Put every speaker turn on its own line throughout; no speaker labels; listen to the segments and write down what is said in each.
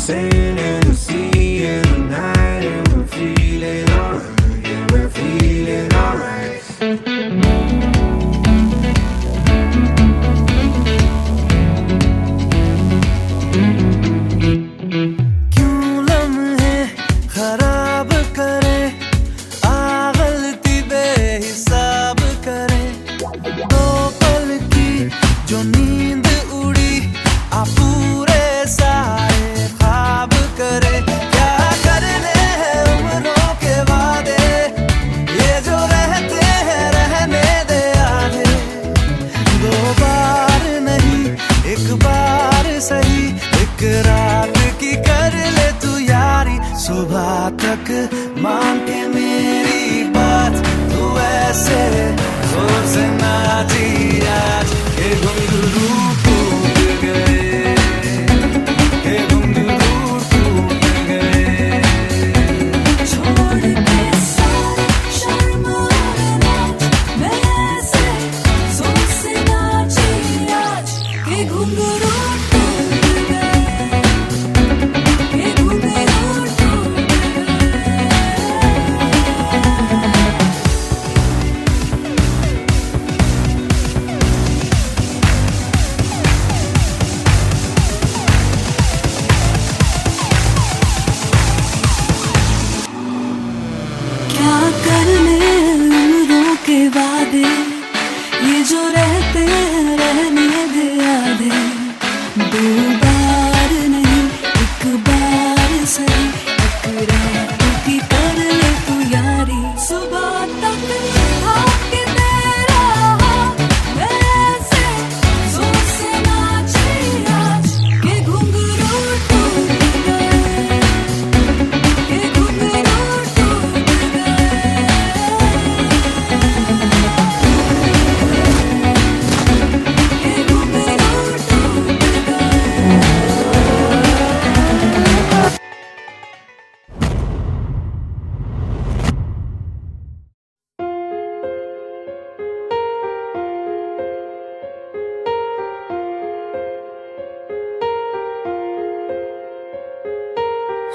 sand and the sea and the night, and we're feeling alright. Yeah, we're feeling alright.
क्यों लम्हे खराब करे, आ गलती बेहिसाब करे, दो पल की जो नींद उड़ी, आ पूरे सारे ख्वाब करे। क्या करने हैं उम्रों के वादे, ये जो रहते हैं रहने दे आधे। दो बार नहीं एक बार सही, एक रात की कर ले तू यारी। सुबह तक मान के मेरी बात, तू ऐसे जोर से नाची आज के घुंघरू टूट गए, के घुंघरू टूट गए।
छोड़ के सारे शर्म और लाज, मैं ऐसे जोर से नाची आज के घुंघरू टूट गए, के घुंघरू टूट गए। क्या करने उम्रों के वादे, ये जो रहते हैं रहने दे आधे। दो बार नहीं एक बार सही, एक रात की कर ले तू यारी। सुबह तक भाग तेरा हाथ, मैं ऐसे जोर से नाची आज के घुंघरू टूट गए, के घुंघरू टूट गए, के घुंघरू टूट गए।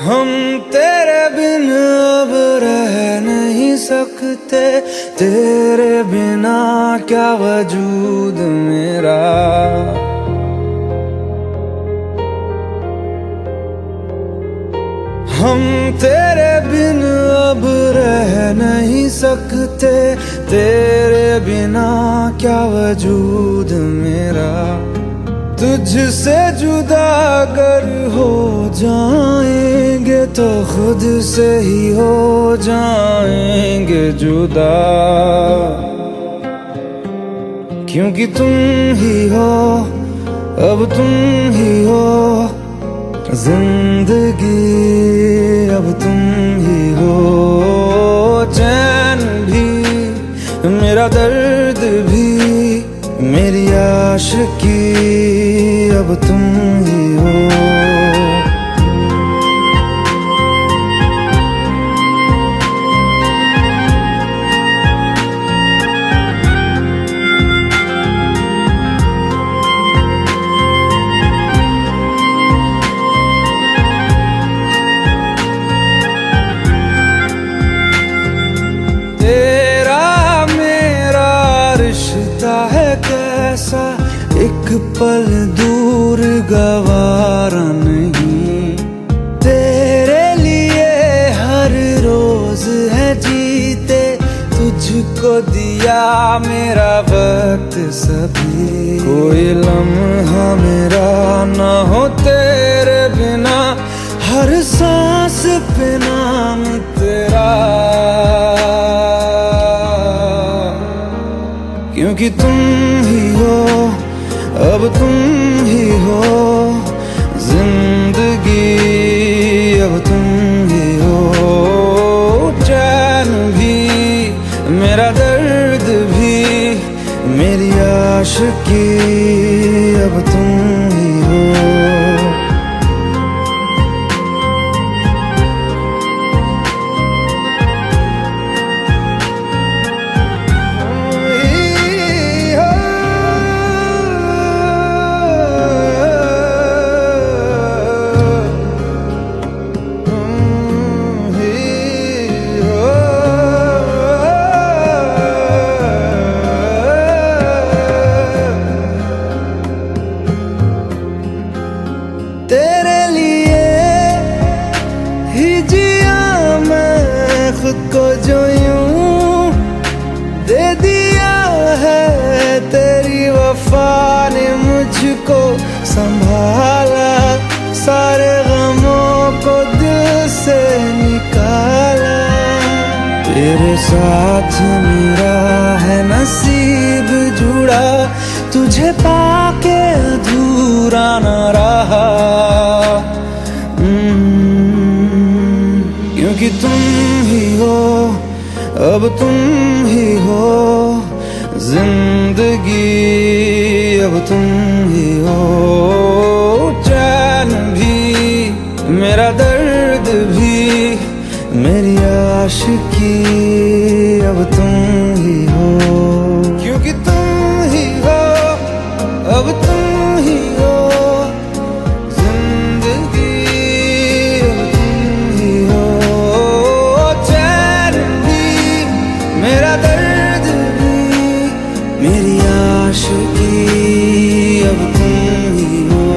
हम तेरे बिन अब रह नहीं सकते, तेरे बिना क्या वजूद मेरा। हम तेरे बिन अब रह नहीं सकते, तेरे बिना क्या वजूद मेरा। तुझसे जुदा अगर हो जाएंगे तो खुद से ही हो जाएंगे जुदा। क्योंकि तुम ही हो, अब तुम ही हो जिंदगी, अब तुम ही हो। चैन भी मेरा दर्द भी मेरी आशिकी, अब तुम ही हो। तेरा मेरा रिश्ता है कैसा, एक पल दूर गवारा नहीं। तेरे लिए हर रोज है जीते, तुझको दिया मेरा वक्त सभी। कोई लम्हा मेरा ना हो तेरे बिना, हर सांस पे नाम तेरा। क्योंकि तुम ही हो, अब तुम ही हो जिंदगी, अब तुम ही हो। चैन भी मेरा दर्द भी मेरी आशिकी, अब तुम ही हो। साथ मेरा है नसीब जुड़ा, तुझे पाके अधूरा न रहा। क्योंकि तुम ही हो, अब तुम ही हो जिंदगी, अब तुम ही हो। चैन भी मेरा दर्द भी मेरी आशिकी, अब तुम ही हो। क्योंकि तुम ही हो, अब तुम ही हो जिंदगी, अब तुम ही हो। चैन भी मेरा दर्द भी मेरी आशिकी, अब तुम ही हो।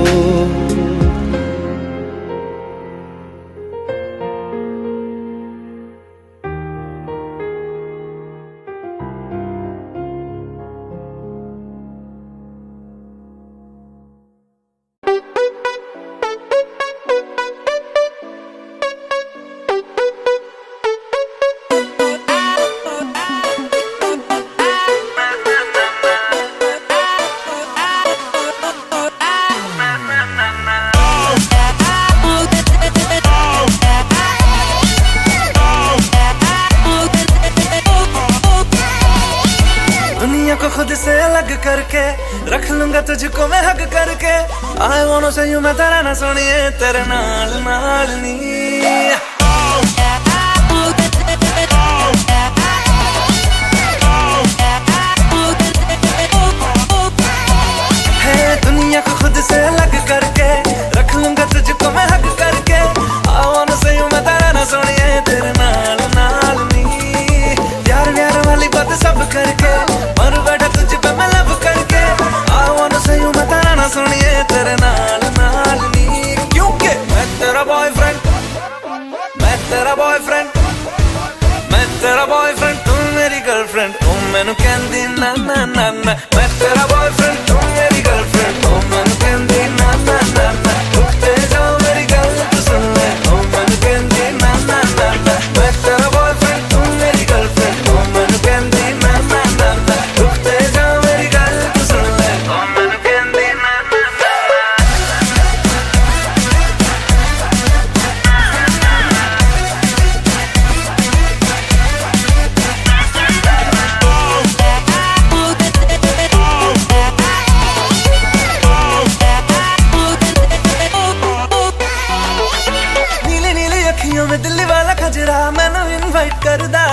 दुनिया को खुद से अलग करके रख लूंगा तुझको मैं हक करके। I wanna say you मैं तेरा ना सुनिए तेरे नाल नाल नी। है दुनिया को खुद से अलग करके रख लूंगा तुझको मैं हक करके। I wanna say you मैं तेरा ना सुनिए तेरे नाल नाल नी। प्यार प्यार वाली बात सब करके मर बैठा तुझ पे मैं लब करके। I wanna say you मैं तेरा ना सुनिए तेरे नाल नाल नी। क्योंकि मैं तेरा बॉयफ्रेंड, मैं तेरा बॉयफ्रेंड, मैं तेरा बॉयफ्रेंड, तू मेरी गर्लफ्रेंड। तू मैनू कहंदी ना ना ना ना। मैं तेरा बॉयफ्रेंड, तू मेरी गर्लफ्रेंड। तू मैनू कहंदी ना ना ना ना। रुकते जाओ मेरी गल तू सुन ले। तू मैनू कहंदी ना ना ना ना। मैं तेरा बॉयफ्रेंड, तू मेरी गर्लफ्रेंड। तू मैनू कहंदी ना ना ना ना। रुकते जाओ मेरी गल तू सुन ले। तू मैनू कहंदी ना ना ना। नीली नीली अखियों में दिल्ली वाला खजरा मैनू इनवाइट करदा।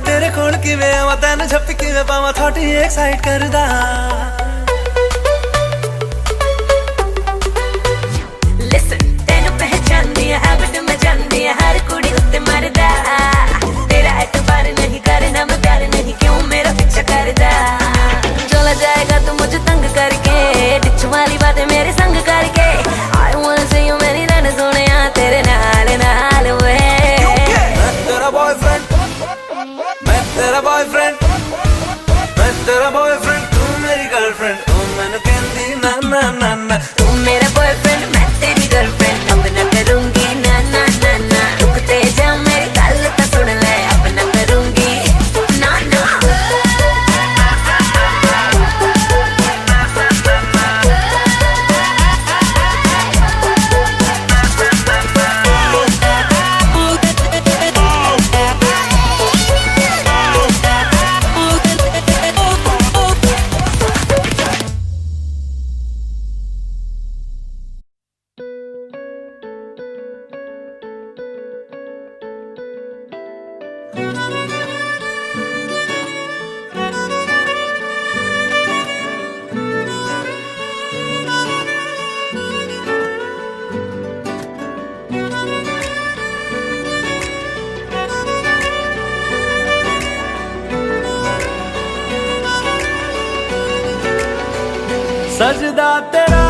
तेरे कोल किवें आवां तैनू झप्पी किवें पावां थोड़ी एक्साइट करदा।
Listen, ਤੈਨੂੰ ਪਹਿਚਾਨਦੀ ਆ ਹੈਬਿਟ ਮੈਂ ਜਾਣਦੀ ਆ ਹਰ ਕੁੜੀ ਉੱਤੇ ਮਰਦਾ। ਤੇਰਾ ਐਤਬਾਰ ਨਹੀਂ ਕਰਨਾ ਮੈਂ प्यार नहीं क्यों मेरा पीछा करदा। चला जाएगा तू मुझे तंग करके डिच वाली बातें मेरे संग करके। I wanna see you मेरी रन सोनिया तेरे नाल नाल वे।
मैं तेरा बॉयफ्रेंड, मैं तेरा बॉयफ्रेंड, मैं तेरा बॉयफ्रेंड, तू मेरी गर्लफ्रेंड। तू मैनू कहंदी ना ना ना ना।
तू मेरा बॉयफ्रेंड मैं तेरी गर्लफ्रेंड। अब ना करूंगी ना ना ना ना। रुकते जा मेरी गल तो सुन ले। अब ना करूंगी ना ना।
सजदा तेरा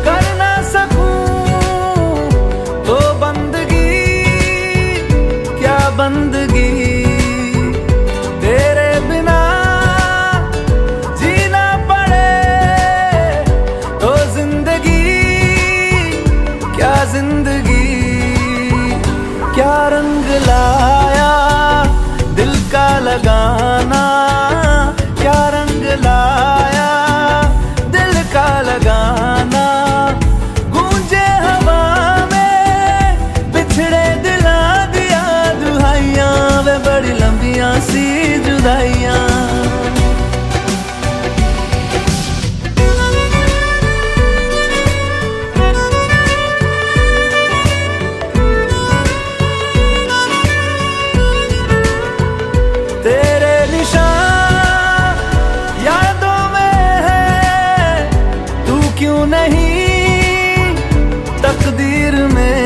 कर ना सकूं तो बंदगी क्या बंदगी। तेरे बिना जीना पड़े तो जिंदगी क्या जिंदगी। क्या रंग लाया जुदाइयां। तेरे निशान यादों में है, तू क्यों नहीं तकदीर में।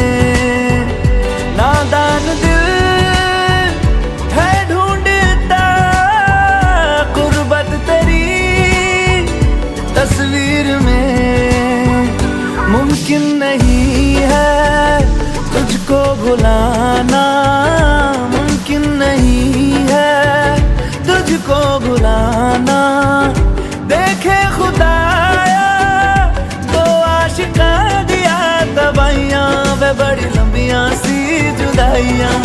नादान दिल है ढूंढता गुर्बत तेरी तस्वीर में। मुमकिन नहीं है तुझको भुलाना, मुमकिन नहीं है तुझको भुलाना। देखे खुदाया तो आशिका दिया तबाइयां, वे बड़ी लंबियां सी जुदाइयां।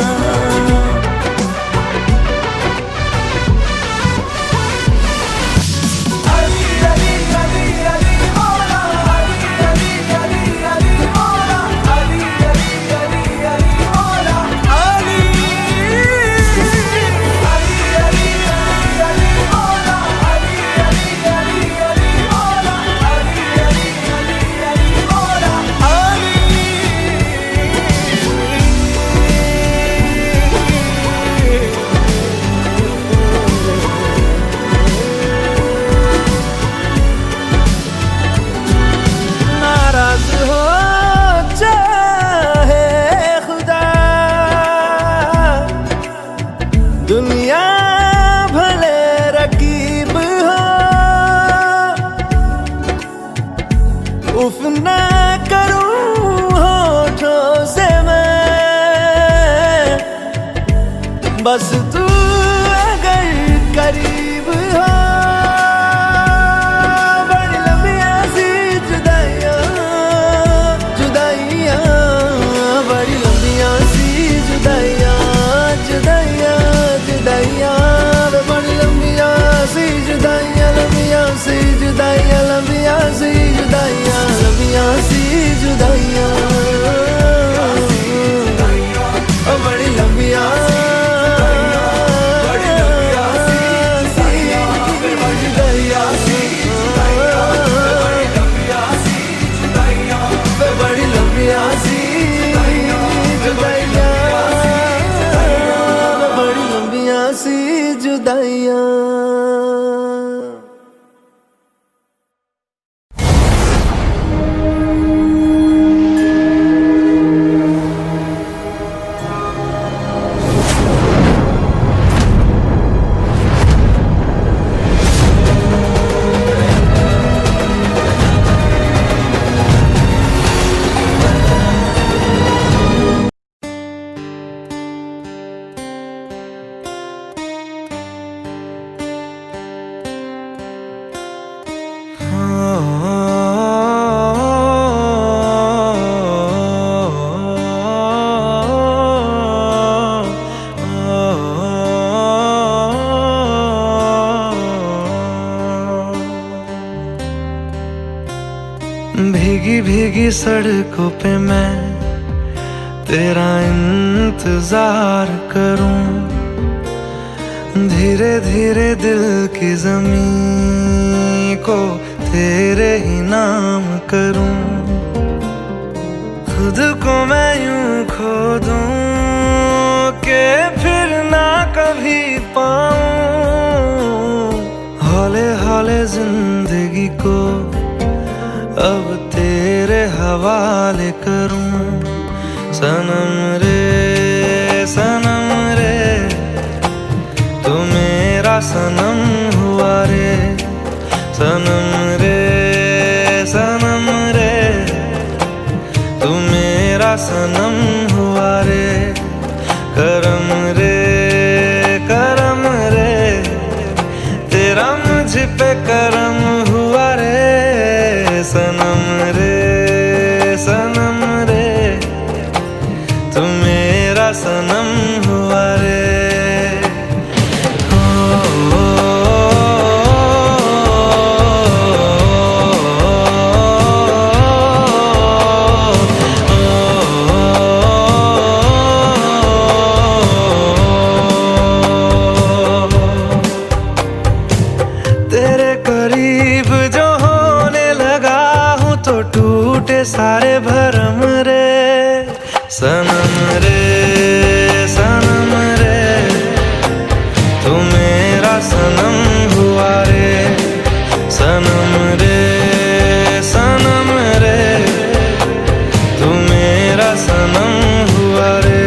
दुनिया भले रकीब हो, उफ ना करूं होठों से मैं, बस तू अगर करीब हो। बड़ी लंबियां सी जुदाइयां, जुदाइयां, बड़ी लंबियां सी जुदाइयां, जुदाइयां, जुदाइयां, बड़ी लंबियां सी जुदाइयां, लंबियां सी जुदाइयां, लंबियां सी जुदाइयां, लंबियां सी जुदाइयां, बड़ी लंबियां, बड़ी लंबियां सी जुदाइयां, बड़ी लंबियां सी जुदाइयां, बड़ी लंबियां सी जुदाइयां। भीगी भीगी सड़कों पे मैं तेरा इंतजार करूं, धीरे धीरे दिल की ज़मीं को तेरे ही नाम करूं। खुद को मैं यूं खो दूं कि फिर ना कभी पाऊं। हौले हौले जिंदगी को अब तेरे हवाले करूं। सनम रे सनम रे, तू मेरा सनम हुआ रे। सनम रे सनम रे, तू मेरा सनम हुआ रे। करम रे तेरा मुझ पे करम हुआ रे। सनम रे तू मेरा सनम हुआ रे। ओ, ओ, ओ, ओ,
सारे भरम रे सनम रे सनम रे, तू मेरा सनम हुआ रे सनम रे सनम रे, तू मेरा सनम हुआ रे।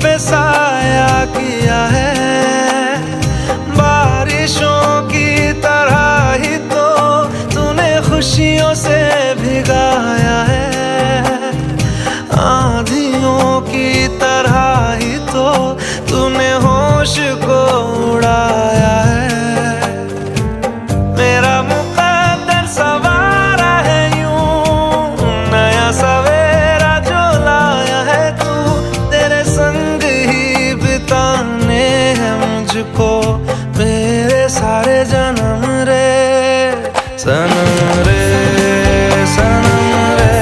पे साया किया है, बारिशों की तरह ही तो तूने खुशियों से भिगाया है, आंधियों की तरह ही तो तूने होश को उड़ाया है। मेरा मुकद्दर सवारा है यूं, नया सवेरा जो लाया है तू, तेरे संग ही बिताने हैं मुझको मेरे सारे जन्म रे सनम रे सनम रे,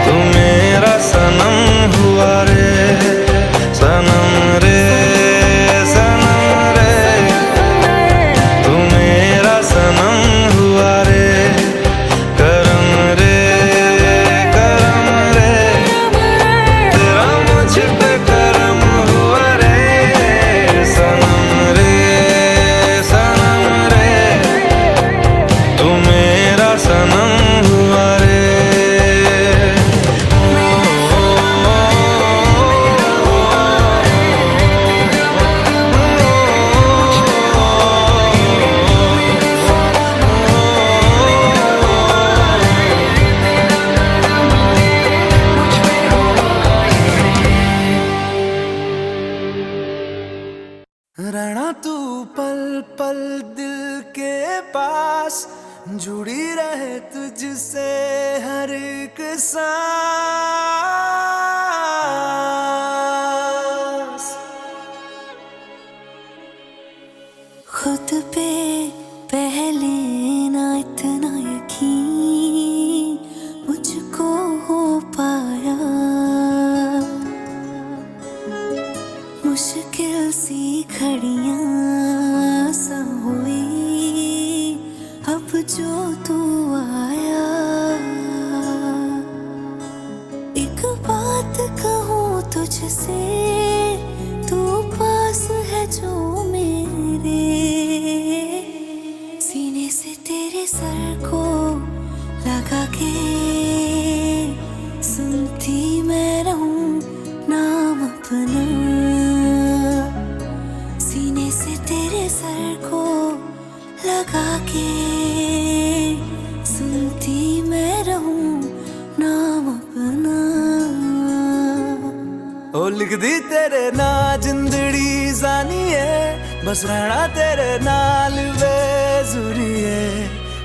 तू मेरा सनम हुआ रे सनम रे सनम रे, तू मेरा सनम हुआ रे करम रे करम रे, तेरा मुझ पे करम हुआ रे सनम रे सनम रे, तू मेरा सनम हुआ रे।
रहना तू पल पल दिल के पास, जुड़ी रहे तुझसे हर एक सांस।
खुद पे पहले ना इतना यकीन मुझको हो पाया, मुश्किल सी घड़ियां सा हुई अब जो तू आया। एक बात कहूँ तुझसे, तू पास है जो मेरे, सीने से तेरे सर को लगा के सुनती मैं रहूं नाम अपना, सीने से तेरे सर को लगा के सुनती मैं रहूं नाम अपना।
ओ लिख दी तेरे ना जिंदड़ी जानी है, बस रहना तेरे नाल बेजुरी है,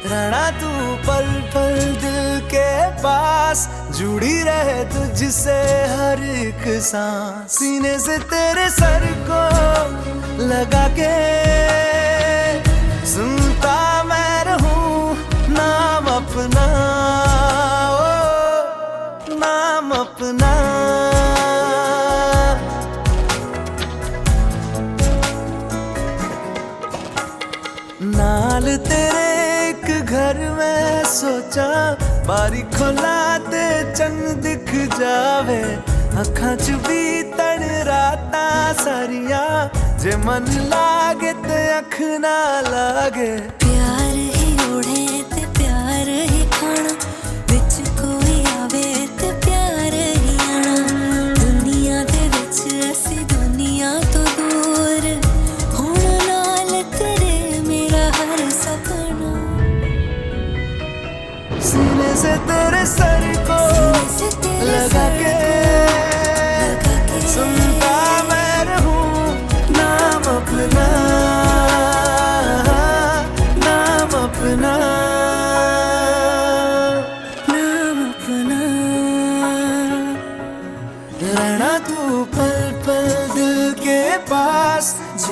रहना तू पल पल दिल के पास, जुड़ी रहे तुझसे हर एक सांस, सीने से तेरे सर को लगा के सुनता मैं रहूं नाम अपना, ओ नाम अपना। नाल तेरे एक घर में सोचा, बारी खोला ते चंद दिख जावे, अखां च भी तड़ रातां सारियां, जे मन लागे ते अख ना लागे।
प्यार ही ओढ़े ते प्यार ही खाना, विच कोई आवे ते प्यार ही आना, दुनिया दे विच असी दुनिया तो दूर, हुण नाल तेरे मेरा हर सपना।
सीने से तेरे सर को लगा के सुन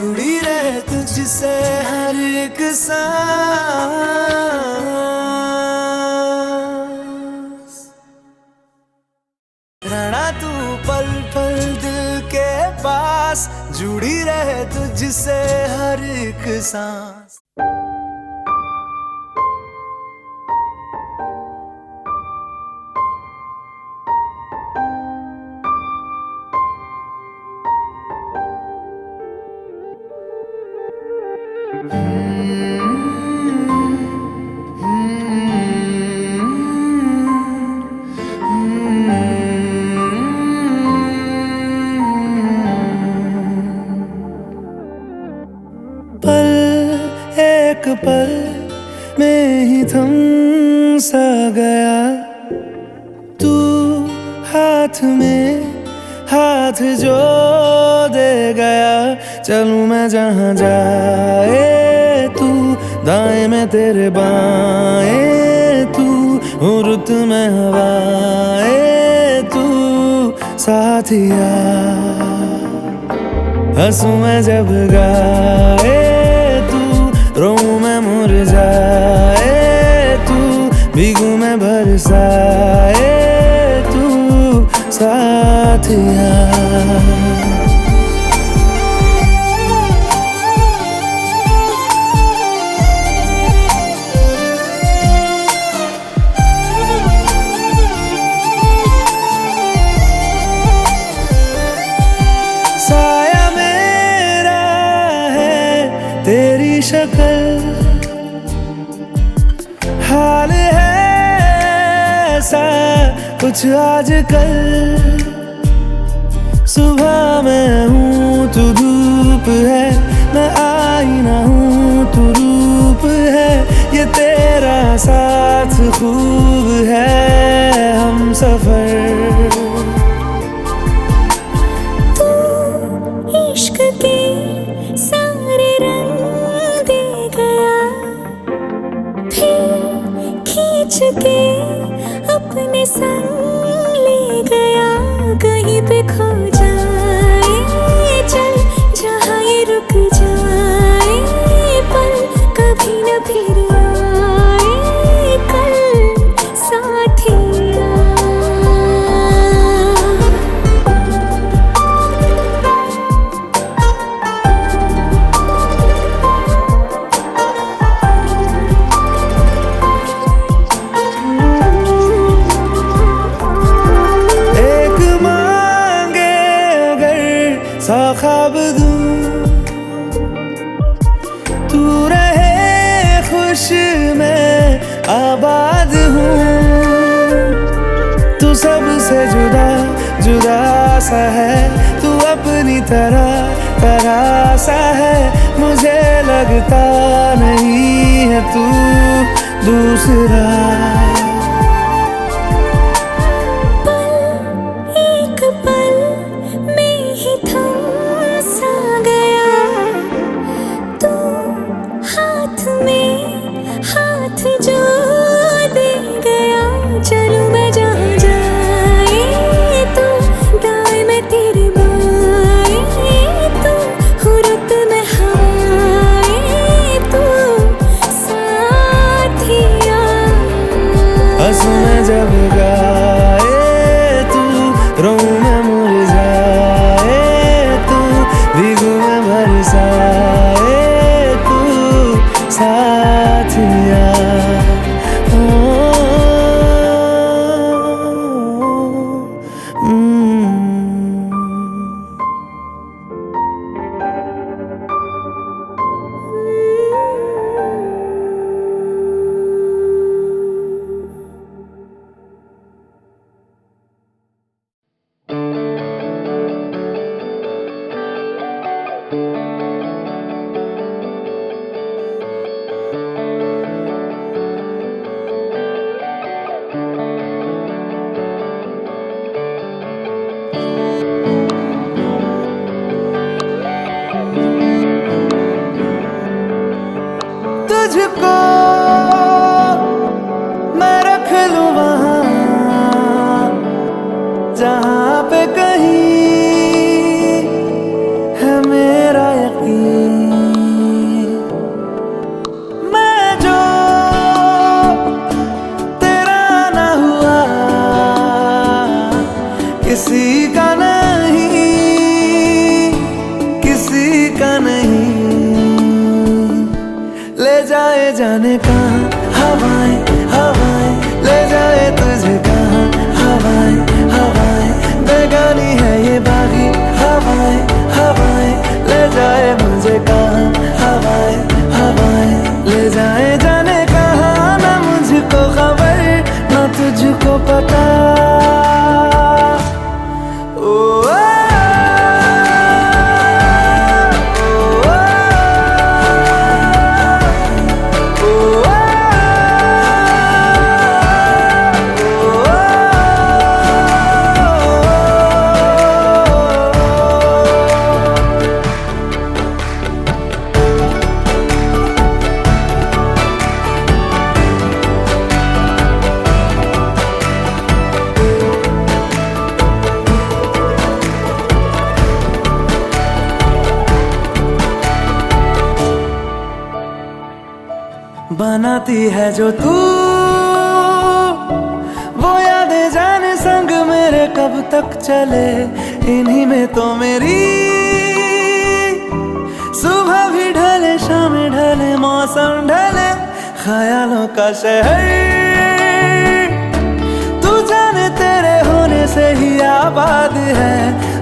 जुड़ी रहे तुझसे हर एक सांस। रहना तू पल पल दिल के पास, जुड़ी रहे तुझसे हर एक सांस। पल एक पल में ही थम सा गया, तू हाथ में हाथ जो दे गया। चलूं मैं जहाँ जाए तू, दाएं में तेरे बाएं तू, हूँ रुत में हवाएं तू साथिया। हंसूं मैं जब गाए तू, रोऊं मैं मुरझाए तू, भीगूं मैं बरसाए तू साथिया। साया मेरा है तेरी शक्ल, हाल है ऐसा कुछ आजकल। सुबह मैं हूँ तू धूप है, मैं आईना हूँ तू रूप है। ये तेरा साथ खूब है हम सफर।
इश्क के सारे रंग दे गया, फिर खींच के अपने संग ले गया। कहीं पे खो जाए चल, जहाँ ये रुक जाए पल, कभी न फिर आए कल साथिया।
सा ख्वाब दूं तू रहे खुश, मैं आबाद हूँ। तू सबसे जुदा जुदा सा है, तू अपनी तरह तरह सा है। मुझे लगता नहीं है तू दूसरा।
हाथ जो दे गया, चलूं मैं जहाँ जाए तू, दाएं में तेरे बाएं तू, हूँ रुत में हवाएं तू साथिया।
किसी का नहीं, किसी का नहीं। ले जाए जाने कहाँ हवाएं हवाएं, ले जाए तुझे कहाँ हवाएं हवाएं। बेगानी है ये बागी हवाएं हवाएं, ले जाए मुझे कहाँ हवाएं हवाएं। ले जाए जाने कहाँ, ना मुझको खबर ना तुझको पता। बनाती है जो तू वो यादें, जाने संग मेरे कब तक चले। इन्हीं में तो मेरी सुबह भी ढले, शाम ढले, मौसम ढले, ख्यालों का शहर। तू जाने तेरे होने से ही आबाद है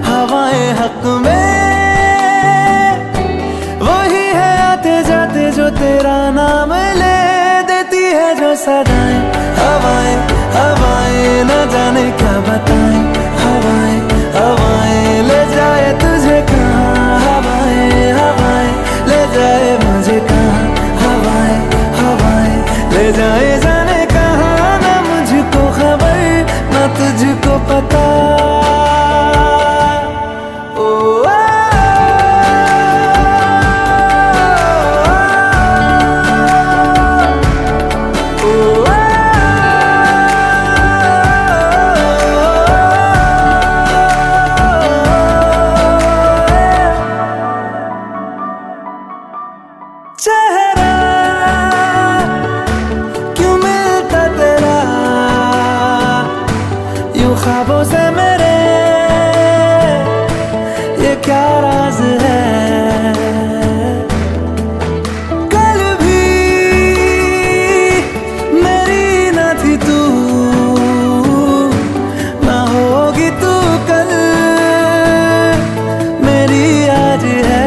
हवाएं हक में। वही है आते जाते जो तेरा नाम ले देती है जो सदाएं। हवाएं हवाएं न जाने क्या बताएं, हवाएं हवाएं ले जाए तुझे कहाँ। हवाएं हवाएं ले जाए मुझे कहाँ। हवाएं हवाएं ले जाए जाने कहाँ, ना मुझको खबर ना तुझको पता। चेहरा क्यों मिलता तेरा यूं ख्वाबों से मेरे, ये क्या राज है। कल भी मेरी ना थी तू, ना होगी तू कल मेरी आज है।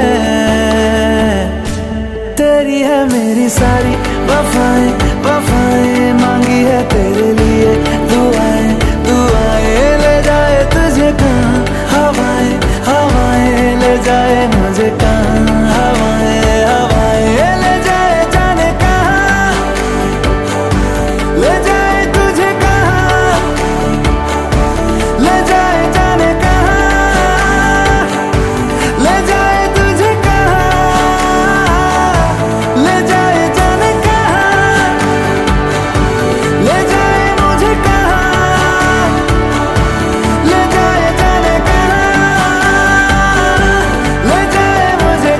तेरी है मेरी सारी वफाएं वफाएं, मांगी है तेरे लिए दुआएं दुआएं। ले जाए तुझे कहाँ हवाएं हवाएं, ले जाए मुझे कहाँ। हवाएं हवाएं ले जाए जाने कहाँ, ले जाए तुझे कहाँ। ले जाए जाने कहाँ, ले जाए तुझे कहाँ। ले जाए जाने कहाँ, ले जाए मुझे कहाँ। ले जाए जाने कहाँ, ले जाए मुझे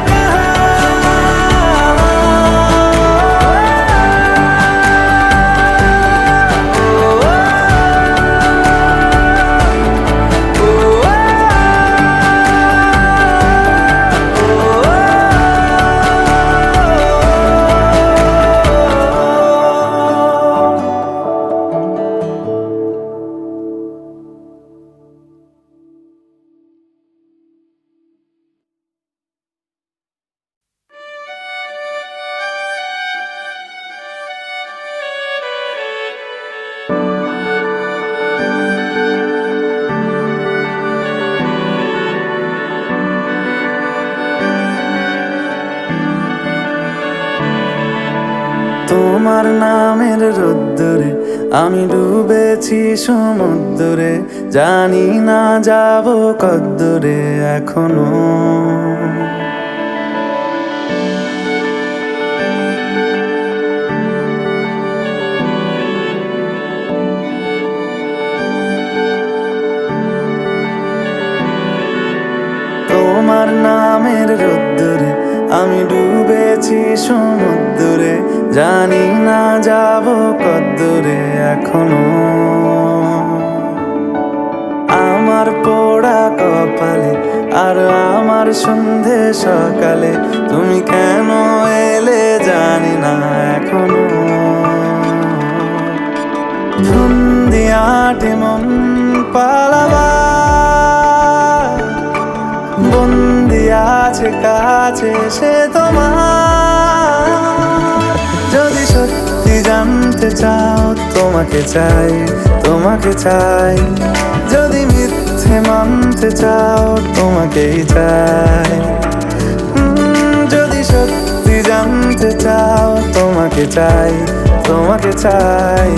তোমার নামের রোদ্দুরে আমি ডুবেছি সমুদ্রে, জানি না যাব কদ্দুরে এখনো। তোমার নামের রোদ্দুরে আমি ডুবেছি সমুদ্রে, জানি না যাব কদ্দুরে এখনো। তোমার পোড়া কপালে আর আমার সন্ধে সকালে, তুমি কেন এলে জানি না এখনো। ধুন্দিয়াটে মন পালাবার বন্দি আছে কাছে সে তোমার। যদি সত্যি জানতে চাও তোমাকে চাই, তোমাকে চাই। যদি মিথ্যে মানতে চাও তোমাকেই চাই। যদি সত্যি জানতে চাও তোমাকে চাই, তোমাকে চাই।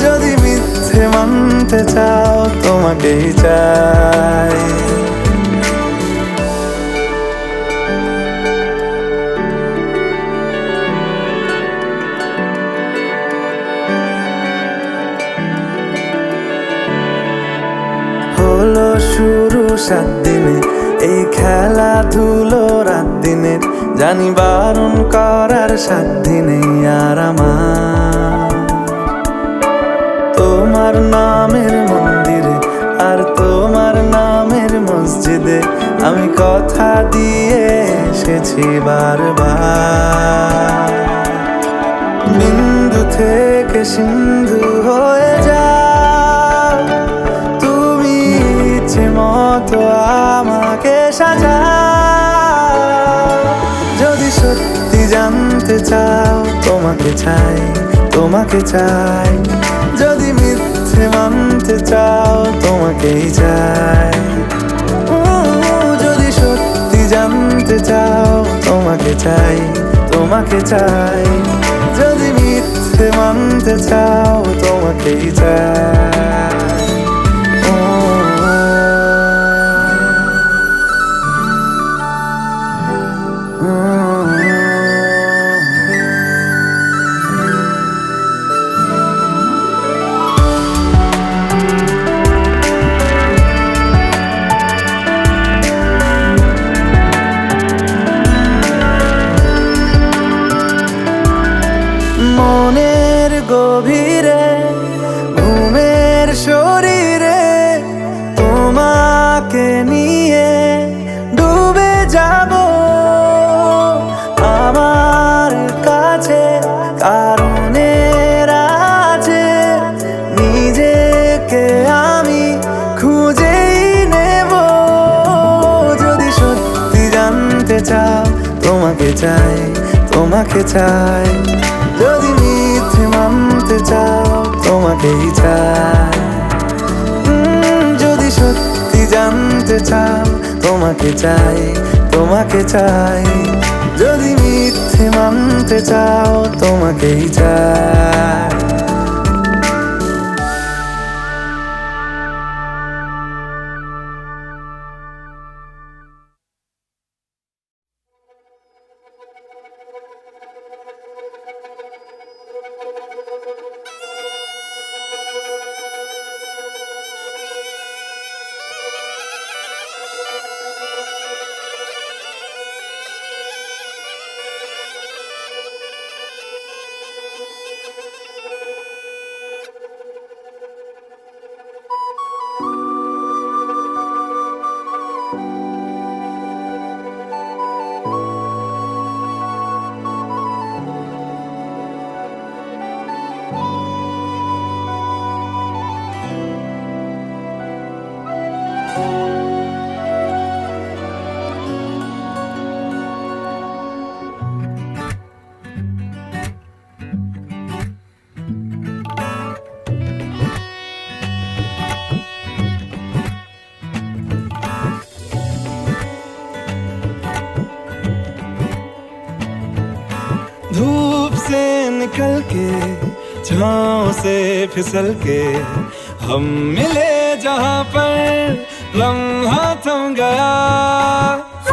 যদি মিথ্যে মানতে চাও তোমাকেই চাই। হলো শুরু 7 দিনে এই খেলাধুলো রাত দিনের, জানি বারণ করার সাধ্য নেই আর আমার। তোমার নামের মন্দিরে আর তোমার নামের মসজিদে আমি কথা দিয়ে এসেছি বারবার। বিন্দু থেকে সিন্ধু হয়ে যাও তুমি, ইচ্ছে মতো আমাকে সাজাও। যদি সত্যি জানতে চাও তোমাকে চাই, তোমাকে চাই। যদি মিথ্যে মানতে চাও তোমাকেই চাই। যদি সত্যি জানতে চাও তোমাকে চাই, তোমাকে চাই। যদি মিথ্যে মানতে চাও তোমাকেই চাই। মনের গভীরে ঘুমের শরীরে তোমাকে নিয়ে ডুবে যাব আমার কাছে। কারণের আছে নিজেকে আমি খুঁজেই নেব। যদি সত্যি জানতে চাও তোমাকে চাই, তোমাকে চাই। যদি মিথ্যে মানতে চাও তোমাকেই চাই। যদি সত্যি জানতে চাও তোমাকে চাই, তোমাকে চাই। যদি মিথ্যে মানতে চাও তোমাকেই চাই। धूप से निकल के छाँव से फिसल के हम मिले जहाँ पर लम्हा थम गया।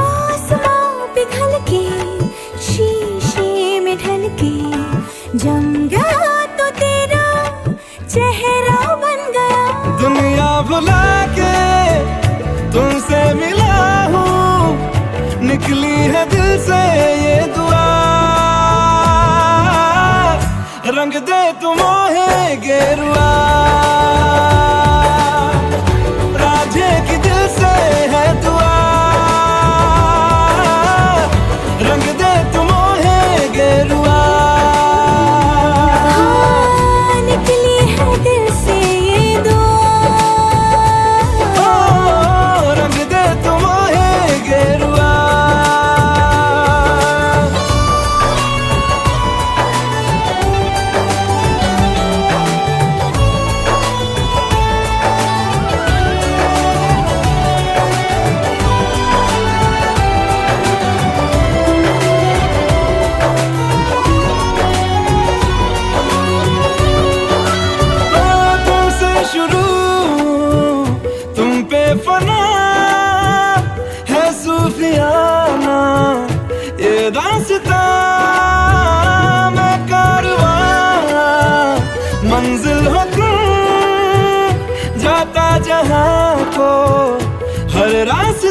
आसमां पिघल के शीशे में ढल के जम गया तो तेरा चेहरा बन गया।
दुनिया भुला के तुमसे मिला हूँ, निकली है दिल से ये दुआ। रंग दे तुम है गेरुआ, राधे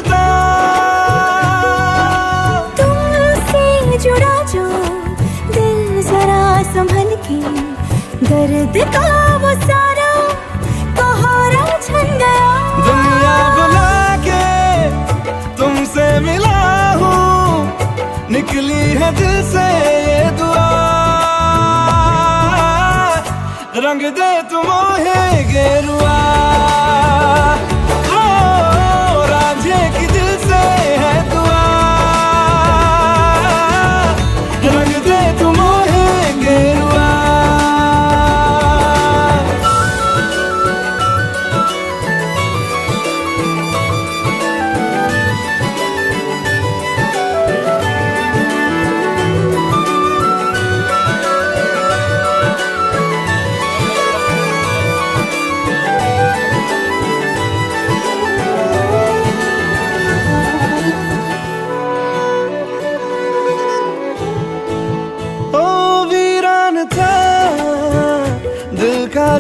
रिश्ता।
तुमसे जुड़ा जो दिल जरा संभल के, दर्द का वो सारा कोहरा छन गया।
दुनिया बुला के तुमसे मिला हूँ, निकली है दिल से ये दुआ। रंग दे तुम मोहे गेरुआ, ओ रांझे की दिल से है दुआ। रंग दे तुम मोहे गेरुआ।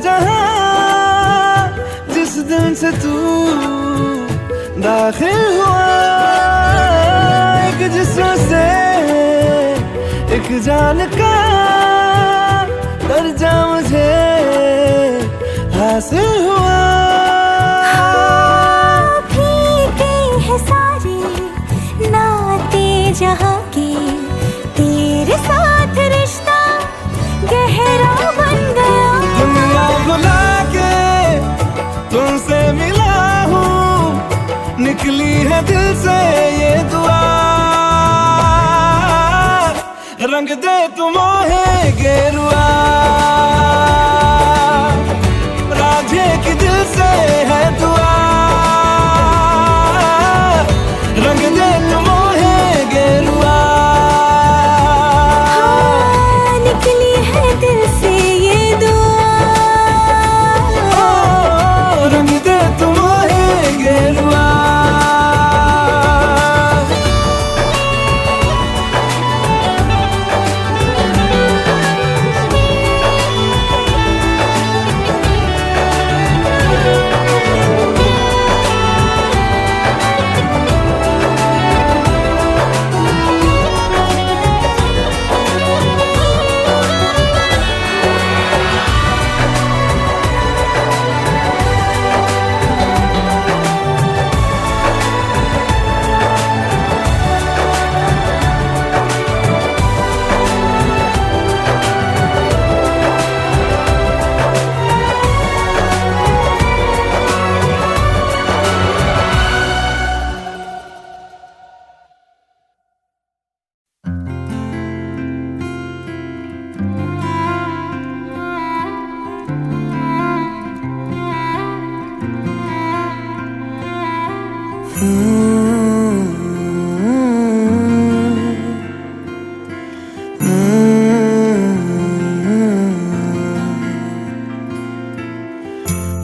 जहां जिस दिन से तू दाखिल हुआ, एक जिस्म से एक जान का दर्जा मुझे हासिल हुआ।
फीके हैं सारे नाते जहां के, तेरे साथ रिश्ता गहरा बन गया।
दुनिया बुला के तुमसे मिला हूँ, निकली है दिल से ये दुआ। रंग दे तुम मोहे गेरुआ, रांझे की दिल से है दुआ। रंग दे तुम मोहे गेरुआ।
हाँ, निकली है दिल से ये दुआ।
रंग दे तुम मोहे गेरुआ।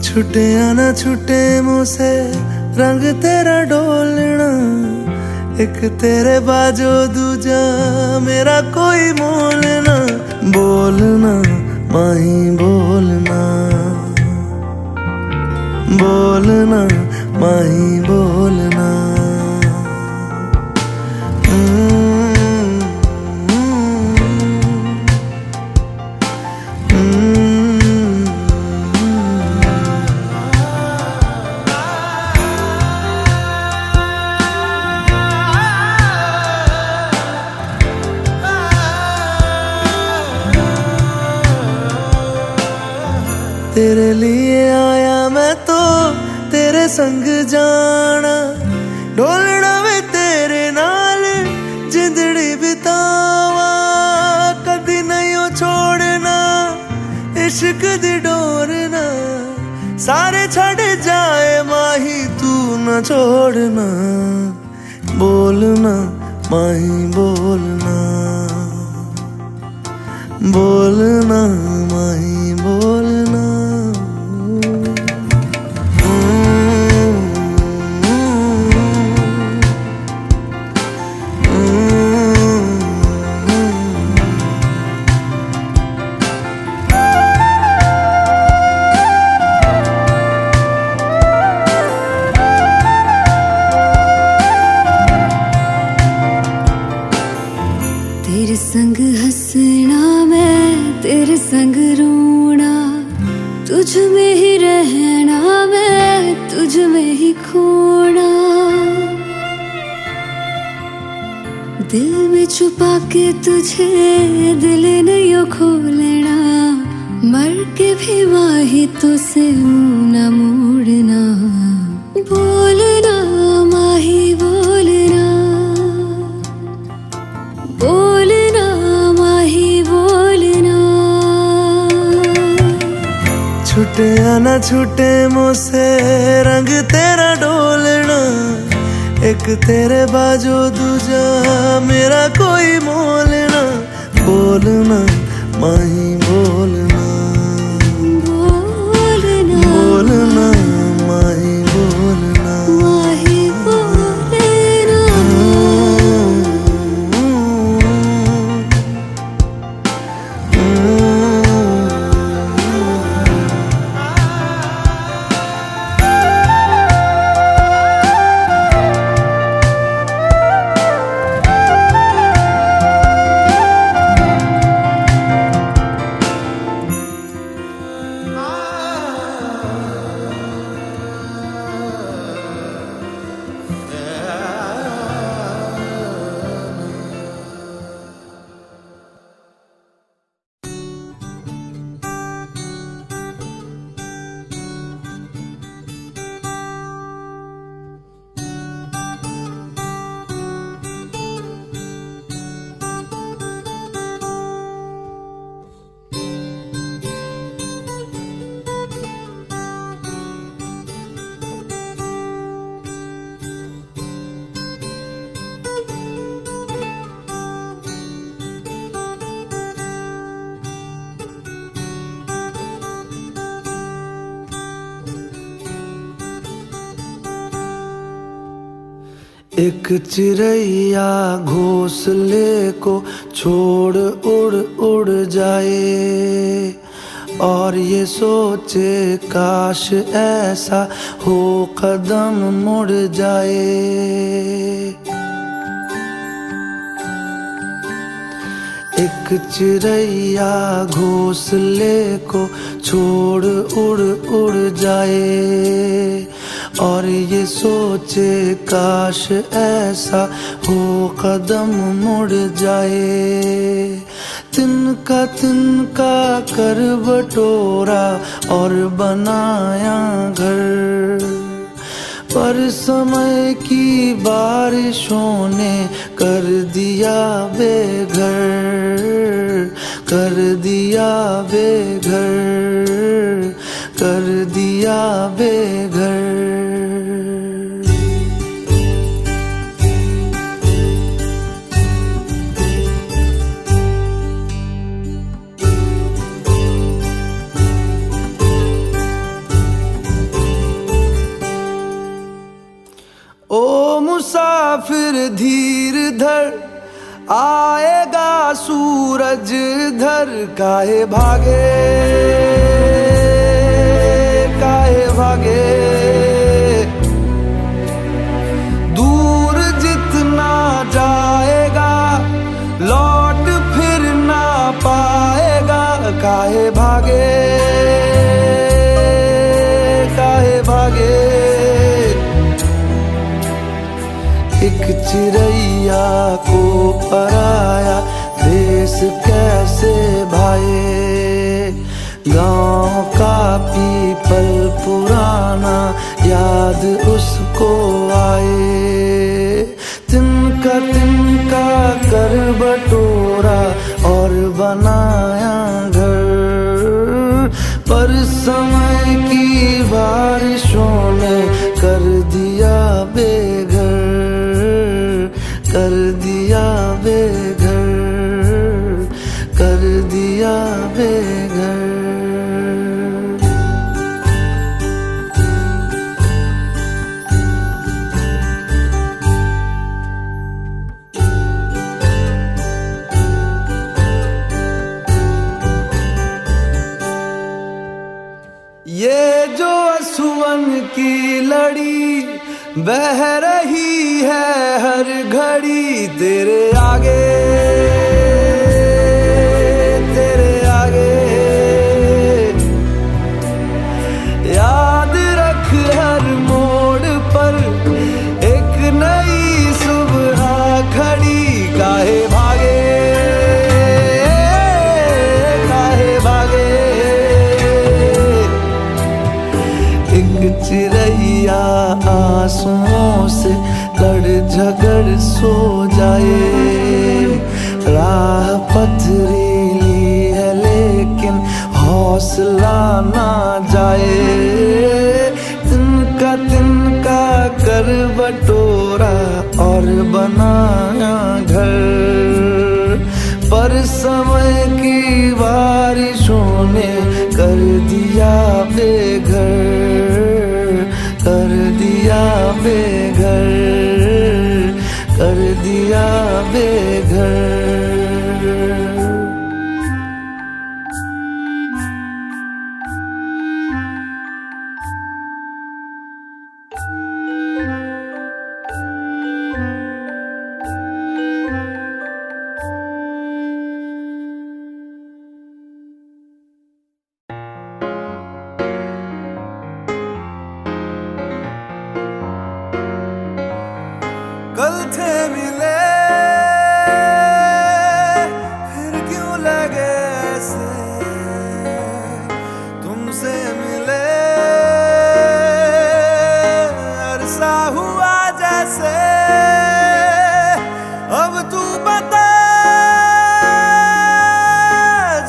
छुटे आना छुटे मुँह से रंग तेरा डोलना, एक तेरे बाजो दूजा मेरा कोई मोल ना। बोलना माही बोलना, बोलना माही बोलना। तेरे लिए आया मैं तो तेरे संग जाना, ढोलना वे तेरे नाल जिंदड़ी बितावा। कदी नहीं हो छोड़ना इश्क दी डोरना, सारे छड़ जाए माही तू न छोड़ना। बोलना माही बोलना, बोलना माही बोलना।
संग रोना, तुझ में ही रहना, मैं तुझ में ही खोना। दिल में छुपा के तुझे दिल ने यो खोलना, मर के भी माही तुझसे मुंह न मोड़ना। बोलना माही बोलना, बोलना माही बोलना।
छूटे या ना छूटे मुझसे रंग तेरा डोलना, एक तेरे बाजू दूजा मेरा कोई मोलना। बोलना माही बोलना,
बोलना
बोलना माही बोलना,
माही बोलना।
एक चिड़ैया घोंसले को छोड़ उड़ उड़ जाए, और ये सोचे काश ऐसा हो कदम मुड़ जाए। एक चिड़ैया घोंसले को छोड़ उड़ उड़ जाए, और ये सोचे काश ऐसा हो कदम मुड़ जाए। तिनका तिनका कर बटोरा और बनाया घर, पर समय की बारिशों ने कर दिया बेघर, कर दिया बेघर, कर दिया बेघर। ओ मुसाफिर धीर धर, आएगा सूरज धर। काहे भागे, काहे भागे, दूर जितना जाएगा लौट फिर ना पाएगा। काहे भागे, काहे भागे। एक चिड़ैया को पराया देश कैसे भाए, गांव का पीपल पुराना याद उसको आए। तिनका तिनका कर बटोरा और बनाया घर, पर समय की बारिशों ने कर दिया बेघर, कर दिया बेघर, कर दिया बेघर। ये जो असुवन की लड़ी बह रही है हर घड़ी, तेरे आगे, तेरे आगे। आंसुओं से लड़ झगड़ सो जाए। राह पथरीली है लेकिन हौसला ना जाए। तिनका कर बटोरा और बनाया घर, पर समय की बारिशों ने कर दिया बेघर, कर दिया बेघर, कर दिया बेघर। कल थे मिले फिर क्यों लगे ऐसे, तुमसे मिले अरसा हुआ जैसे। अब तू बता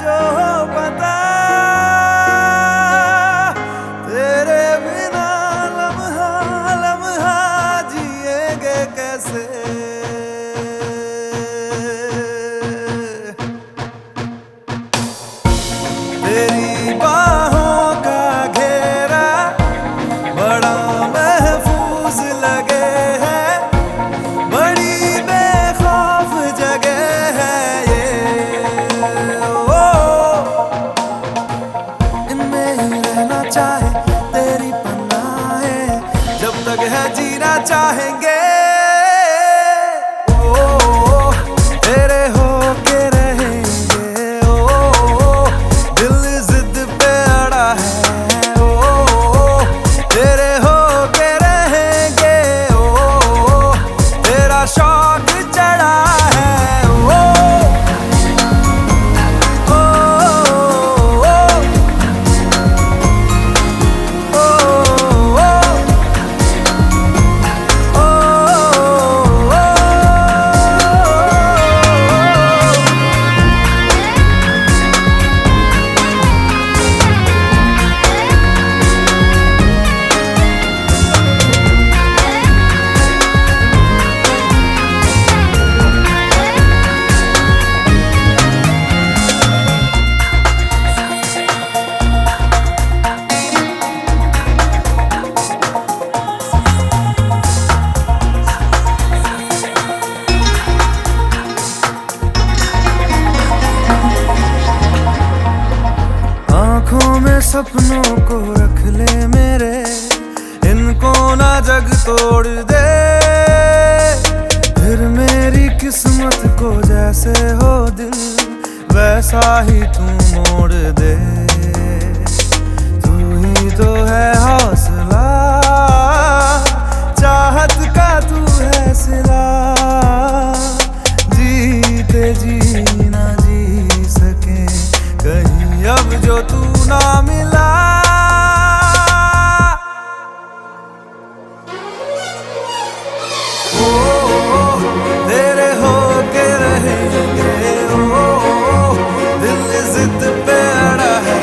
जो बता, तेरे बिना लम्हा लम्हा जिएंगे कैसे। तेरी बाहों का घेरा बड़ा महफूज लगे है, बड़ी बेखौफ जगह है ये। ओ इनमें ही रहना चाहे तेरी पनाहें, जब तक है जीना चाहेंगे। ओ तेरे होके रहेंगे, ओ दिल जिद पे अड़ा है। ओ तेरे होके रहेंगे, ओ तेरा शौक चढ़ा है। ओ ओ आँखों में सपनों को रख ले मेरे, इनको ना जग तोड़ दे। फिर मेरी किस्मत को जैसे हो दिल, वैसा ही तू मोड़ दे। तू ही तो है हौसला, चाहत का तू है सिला। जीते जी ना जी सके कहीं अब जो तू ना मिला। ओ तेरे होके रहेंगे, ओ दिल जिद पे अड़ा है।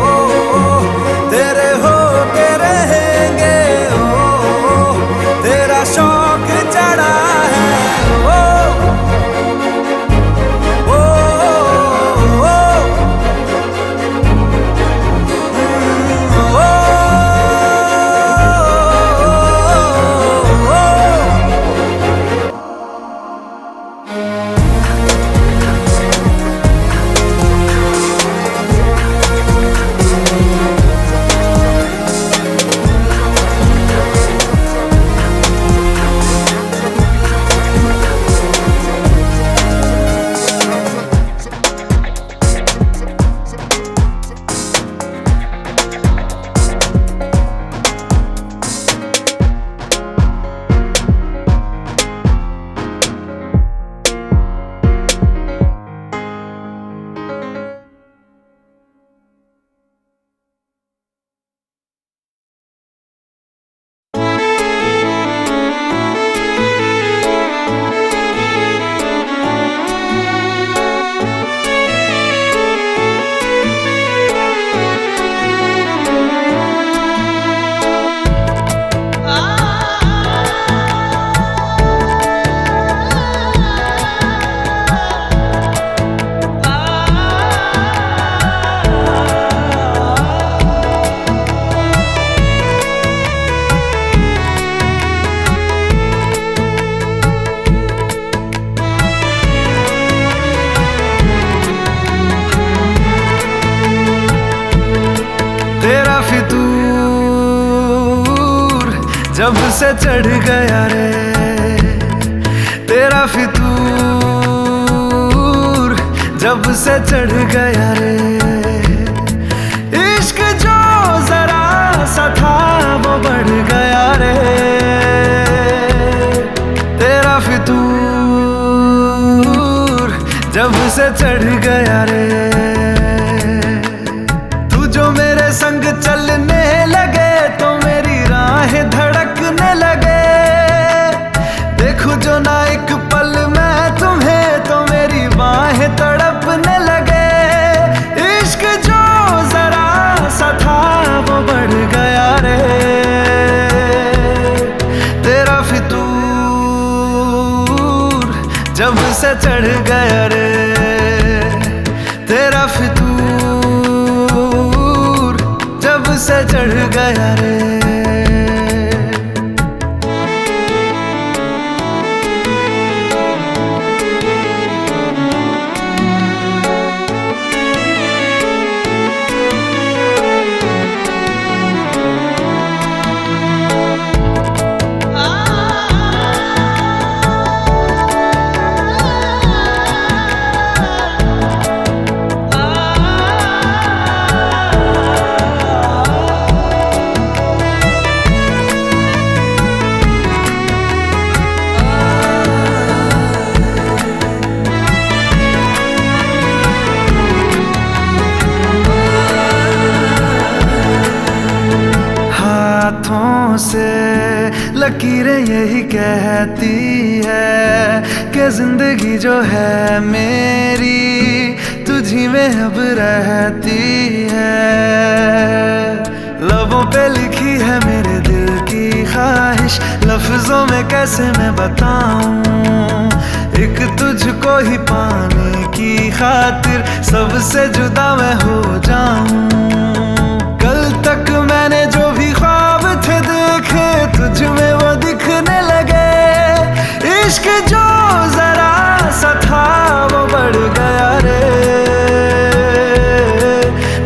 ओ तेरे होके रहेंगे, ओ तेरा शौक चढ़ा है। से चढ़ गया रे तेरा फितूर, जब से चढ़ गया रे इश्क जो जरा सा था वो बढ़ गया रे तेरा फितूर, जब से चढ़ गया रे। तू जो मेरे संग चलने लगे तो मेरी राहें धड़कने लगे, देखूं जो ना एक पल मैं तुम्हें तो मेरी बाहें तड़पने लगे। इश्क जो जरा सा था वो बढ़ गया रे तेरा फितूर, जब से चढ़ गया रे तेरा फितूर, जब से चढ़ गया रे। हाथों से लकीरें यही कहती है कि जिंदगी जो है मेरी तुझी में अब रहती है। लबों पे लिखी है मेरे दिल की ख्वाहिश, लफ्जों में कैसे मैं बताऊं, एक तुझको ही पाने की खातिर सबसे जुदा मैं हो जाऊं। कल तक मैंने जो भी ख्वाब थे देखे तुझ में वो दिखने लगे, इश्क जो जरा सा था वो बढ़ गया रे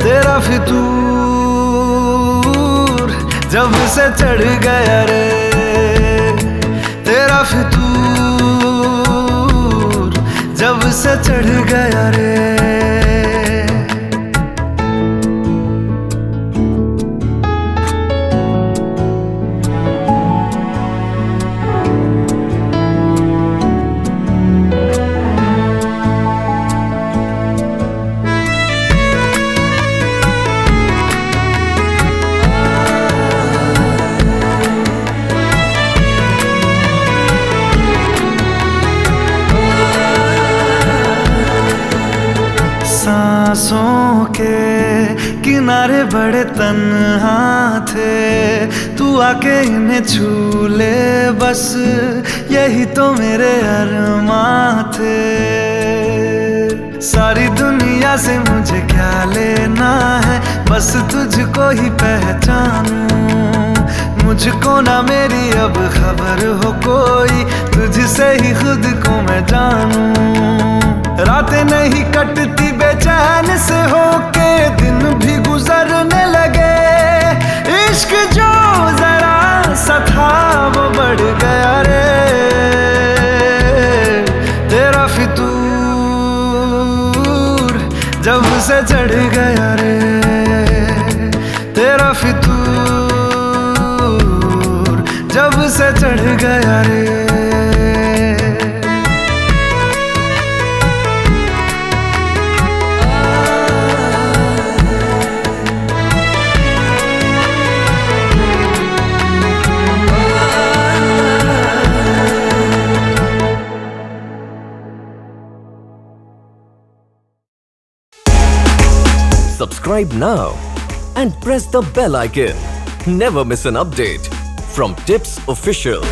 तेरा फितूर, जब से चढ़ गया रे तेरा फितूर, जब से चढ़ गया रे। सांसों के किनारे बड़े तन्हा थे, तू आके इन्हें छू ले बस यही तो मेरे अरमां थे। सारी दुनिया से मुझे क्या लेना है, बस तुझको ही पहचानूं, मुझको ना मेरी अब खबर हो कोई, तुझसे ही खुद को मैं जानूं। रातें नहीं कटती बेचैन से होके दिन भी गुजरने लगे, इश्क जो जरा सा था वो बढ़ गया रे तेरा फितूर, जब से चढ़ गया रे तेरा फितूर, जब से चढ़ गया रे।
Subscribe now and press the bell icon. Never miss an update from Tips Official.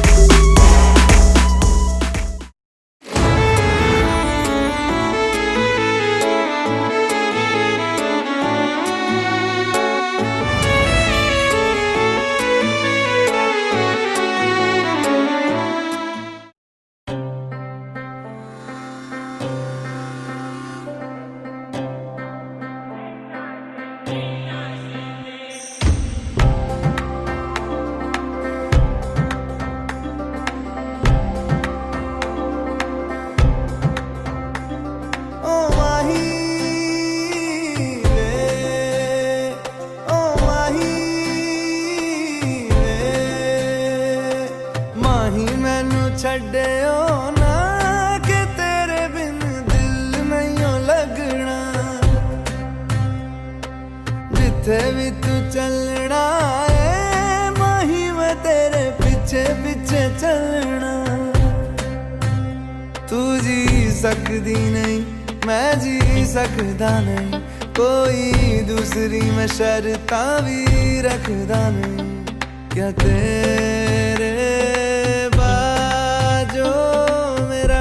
माही मैनू छड्डियो ना कि तेरे बिन दिल नहीं लगना जिथे भी तू चलना है माही मैं तेरे पीछे पीछे चलना तू जी सकदी नहीं मैं जी सकदा नहीं कोई दूसरी मैं शर्तां भी रखदा नहीं क्या तेरे बाजो मेरा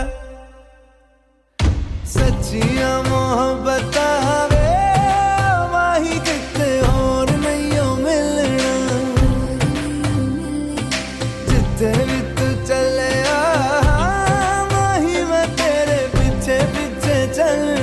सच्चियां मोहब्बत वे माही किते और नहीं हो मिलना जिथे भी तू चले माही मैं तेरे पीछे पीछे चलना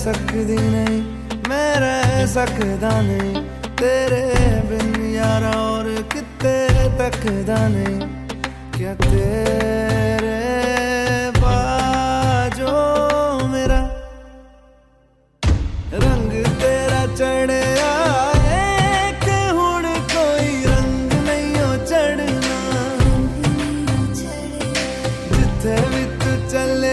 सकदी नहीं मैं रह सकदा नहीं तेरे बिन यारा और किते तकदा नहीं क्या तेरे बाजो मेरा रंग तेरा चढ़िया कि हुण कोई रंग नहीं हो चढ़ना जिथे भी तू चले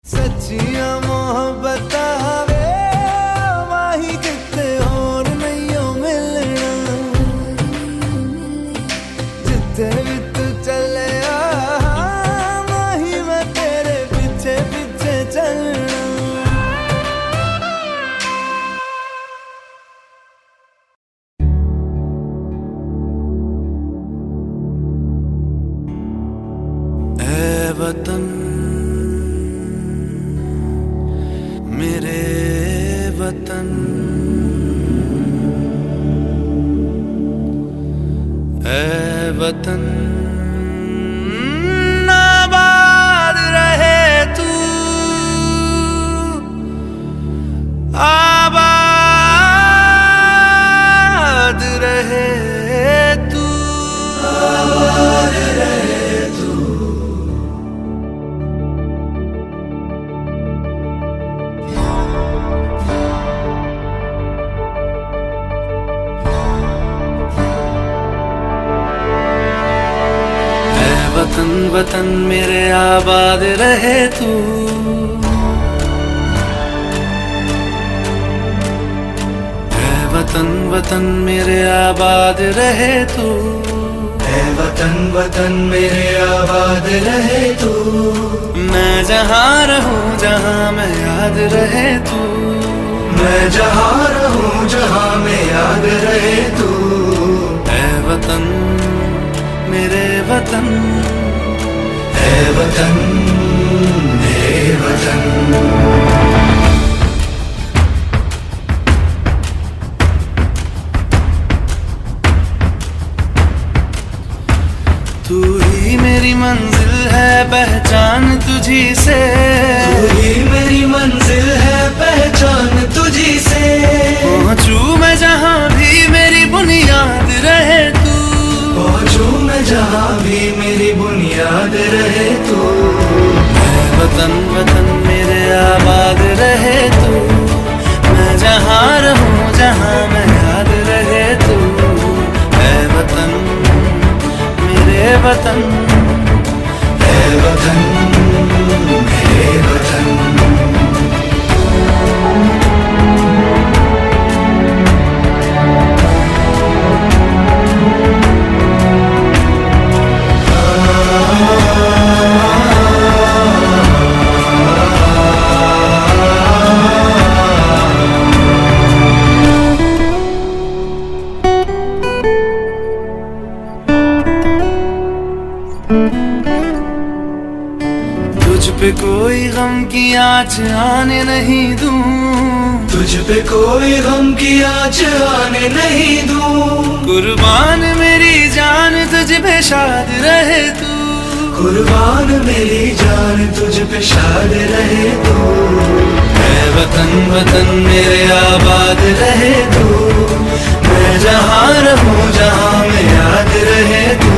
सच्चियां मोहब्बत वे माही किते और नहीं हो मिलना जिथे भी तू चले माही मैं तेरे पीछे पीछे चलना ऐ वतन मेरे वतन ऐ वतन आबाद रहे तू आबाद रहे तू आबाद रहे तू वतन वतन मेरे आबाद रहे तू ऐ वतन वतन मेरे आबाद रहे तू ऐ वतन वतन मेरे आबाद रहे तू मैं जहाँ रहूं जहाँ मैं याद रहे तू मैं जहाँ रहूं जहाँ मैं याद रहे तू ऐ वतन मेरे वतन ऐ वतन मेरे वतन तू ही मेरी मंजिल है पहचान तुझी से, तू ही मेरी मंजिल है पहचान तुझी से। पहुंचू मैं जहां भी मेरी बुनियाद रहे तू, पहुंचू मैं जहां भी मेरी बुनियाद रहे तू। मैं वतन वतन मेरे आबाद रहे तू, मैं जहां रहूं जहां मैं याद रहे तू। है वतन मेरे वतन, है वतन मेरे वतन। तुझ पे कोई गम की आँच आने नहीं दूं, तुझ पे कोई गम की आँच आने नहीं दूं। कुर्बान मेरी जान तुझ पे शाद रहे तू, कुर्बान मेरी जान तुझ पे शाद रहे तू। है वतन वतन मेरे आबाद रहे तू, मैं जहाँ रहूं जहाँ मैं याद रहे तू।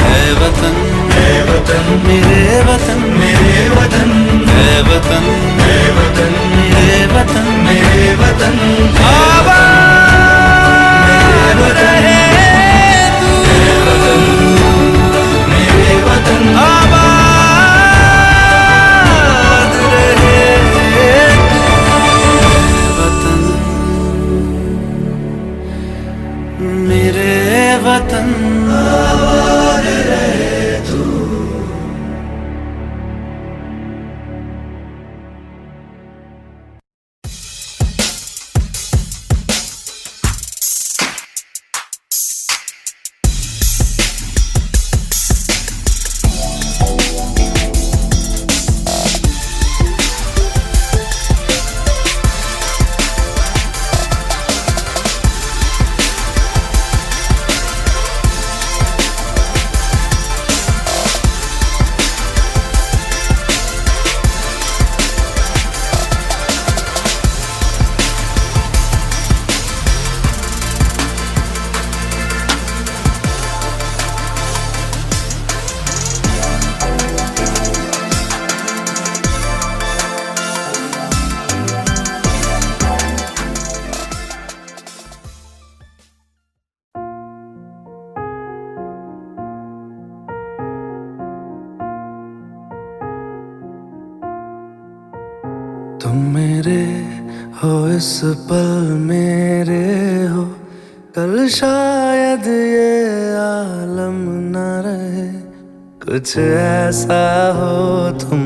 है वतन मेरे वतन, मेरे वतन है वतन, है वतन मेरे वतन, मेरे वतन आबाद रहे तू। मेरे वतन, मेरे वतन आबाद रहे तू। वतन मेरे वतन आबाद रहे तू। तुम मेरे हो इस पल मेरे हो, कल शायद ये आलम न रहे। कुछ ऐसा हो तुम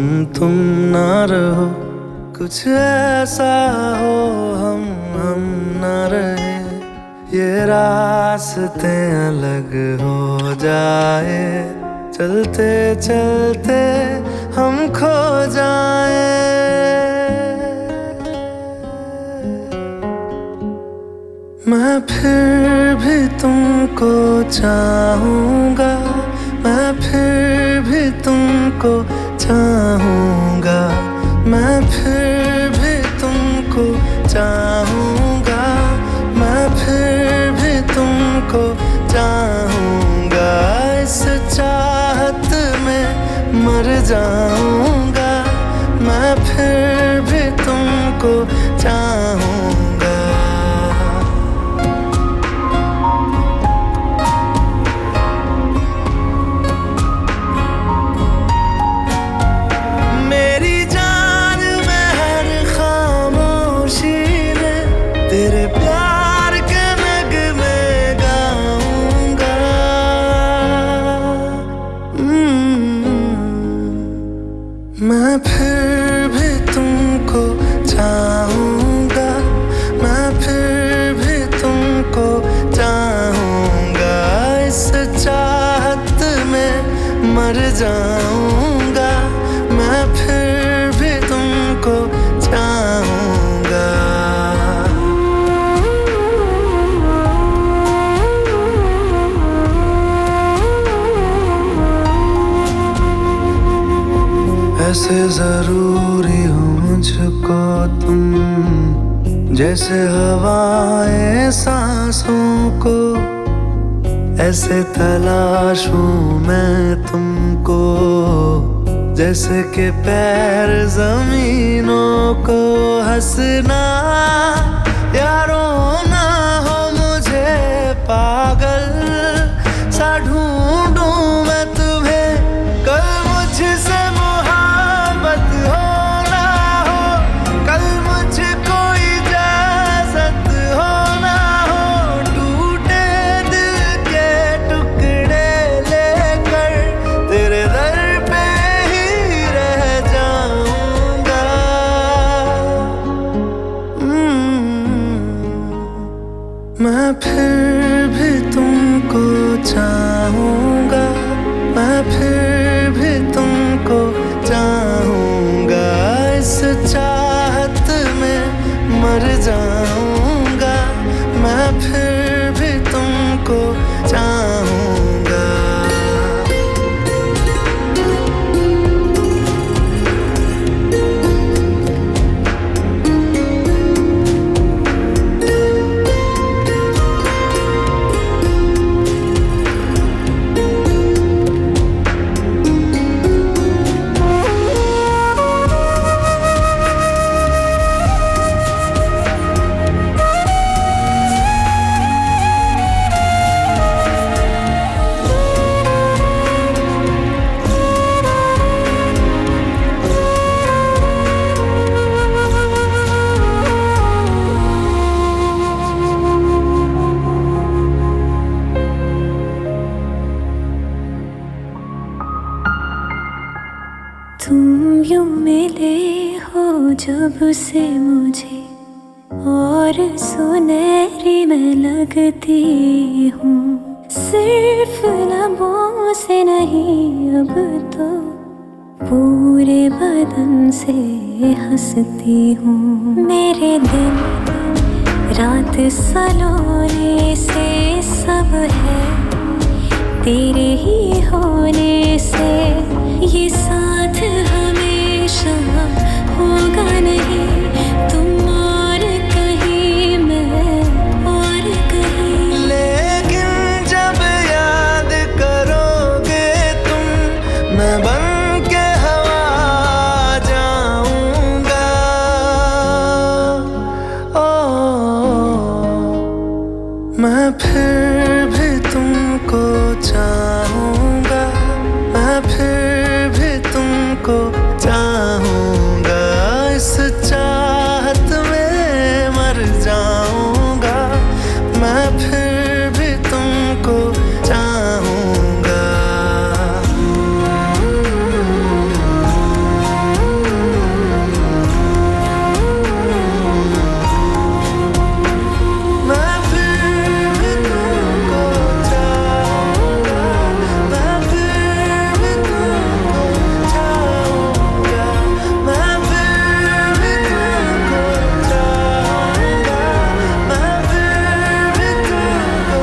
ना रहो, कुछ ऐसा हो हम ना रहे। ये रास्ते अलग हो जाए, चलते चलते हम खो जाए। मैं फिर भी तुमको चाहूँगा, मैं फिर भी तुमको चाहूँगा, मैं फिर भी तुमको चाहूँगा, मैं फिर भी तुमको चाहूँगा। इस चाहत में मर जाऊँगा, मैं फिर भी तुमको चाहूँगा। तेरे प्यार के नगमे गाऊंगा। मैं फिर भी तुमको चाहूँगा, मैं फिर भी तुमको चाहूँगा। इस चाहत में मर जाऊँगा, मैं फिर भी तुमको चाहूँगा। ऐसे जरूरी हो मुझको तुम, जैसे हवाएं सांसों को, ऐसे तलाशूं मैं तुमको, जैसे कि पैर जमीनों को। हंसना या रोना हो मुझे पागल सा ढूंढूं मैं तुम्हें, कल मुझसे मोहब्बत हो ना हो, कल मुझको इजाजत हो ना हो, टूटे दिल के टुकड़े लेकर तेरे दर पे ही रह जाऊंगा। मैं फिर भी तुमको चाहूंगा, मैं फिर भी तुमको चाहूंगा, इस चाहत में मर जाऊंगा, मैं फिर भी तुमको चाहूंगा।
तुम यूं मिले हो जब से मुझे, और सुनहरी मैं लगती हूँ, सिर्फ लबों से नहीं अब तो पूरे बदन से हंसती हूँ। मेरे दिन रात सलोने से सब है तेरे ही होने से, ये साथ हमेशा होगा नहीं, तुम और कहीं मैं और कहीं।
लेकिन जब याद करोगे तुम, मैं बन के हवा जाऊंगा। मैं फिर भी तुमको चाहूंगा, मैं फिर भी तुमको चाहूंगा, इस चाहत में मर जाऊंगा, मैं फिर भी तुमको चाहूंगा। मैं फिर भी तुमको चाहूंगा, मैं फिर भी तुमको चाहूंगा, मैं फिर भी तुमको चाहूंगा, मैं फिर भी तुमको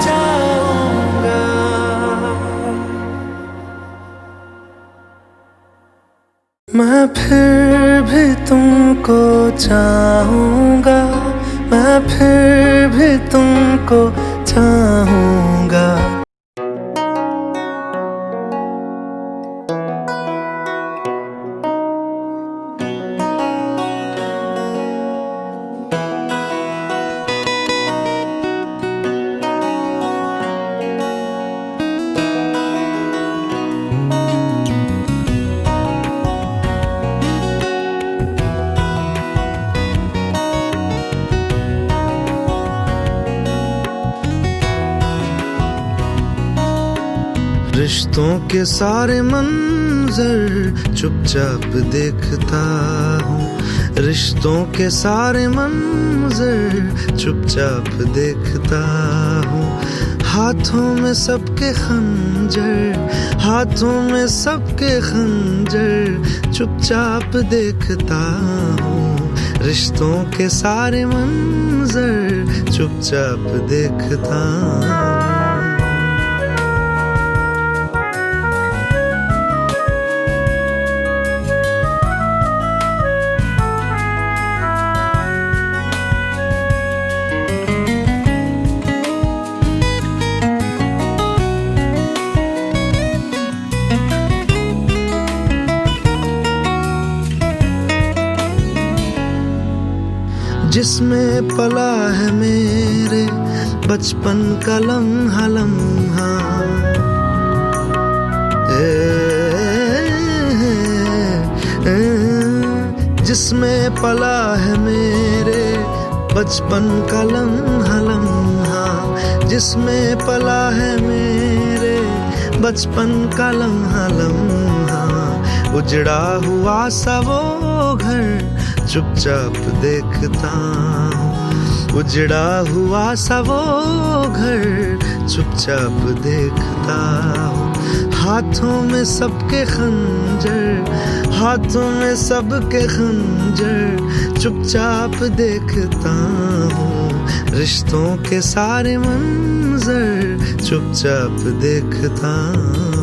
चाहूंगा। मैं फिर भी तुमको चाहूंगा, मैं फिर भी तुमको चाहूंगा। रिश्तों के सारे मंजर चुपचाप देखता हूँ, रिश्तों के सारे मंजर चुपचाप देखता हूँ। हाथों में सबके खंजर, हाथों में सबके खंजर चुपचाप देखता हूँ। रिश्तों के सारे मंजर चुपचाप देखता हूँ।
जिसमें पला है मेरे बचपन का लम्हा लम्हा। जिसमें पला है मेरे बचपन का लम्हा लम्हा। जिसमें पला है मेरे बचपन का लम्हा लम्हा। उजड़ा हुआ सा वो घर चुपचाप देखता हूँ। उजड़ा हुआ सा वो घर चुपचाप देखता हूँ। हाथों में सबके खंजर, हाथों में सबके खंजर चुपचाप देखता हूँ। रिश्तों के सारे मंजर चुपचाप देखता हूँ।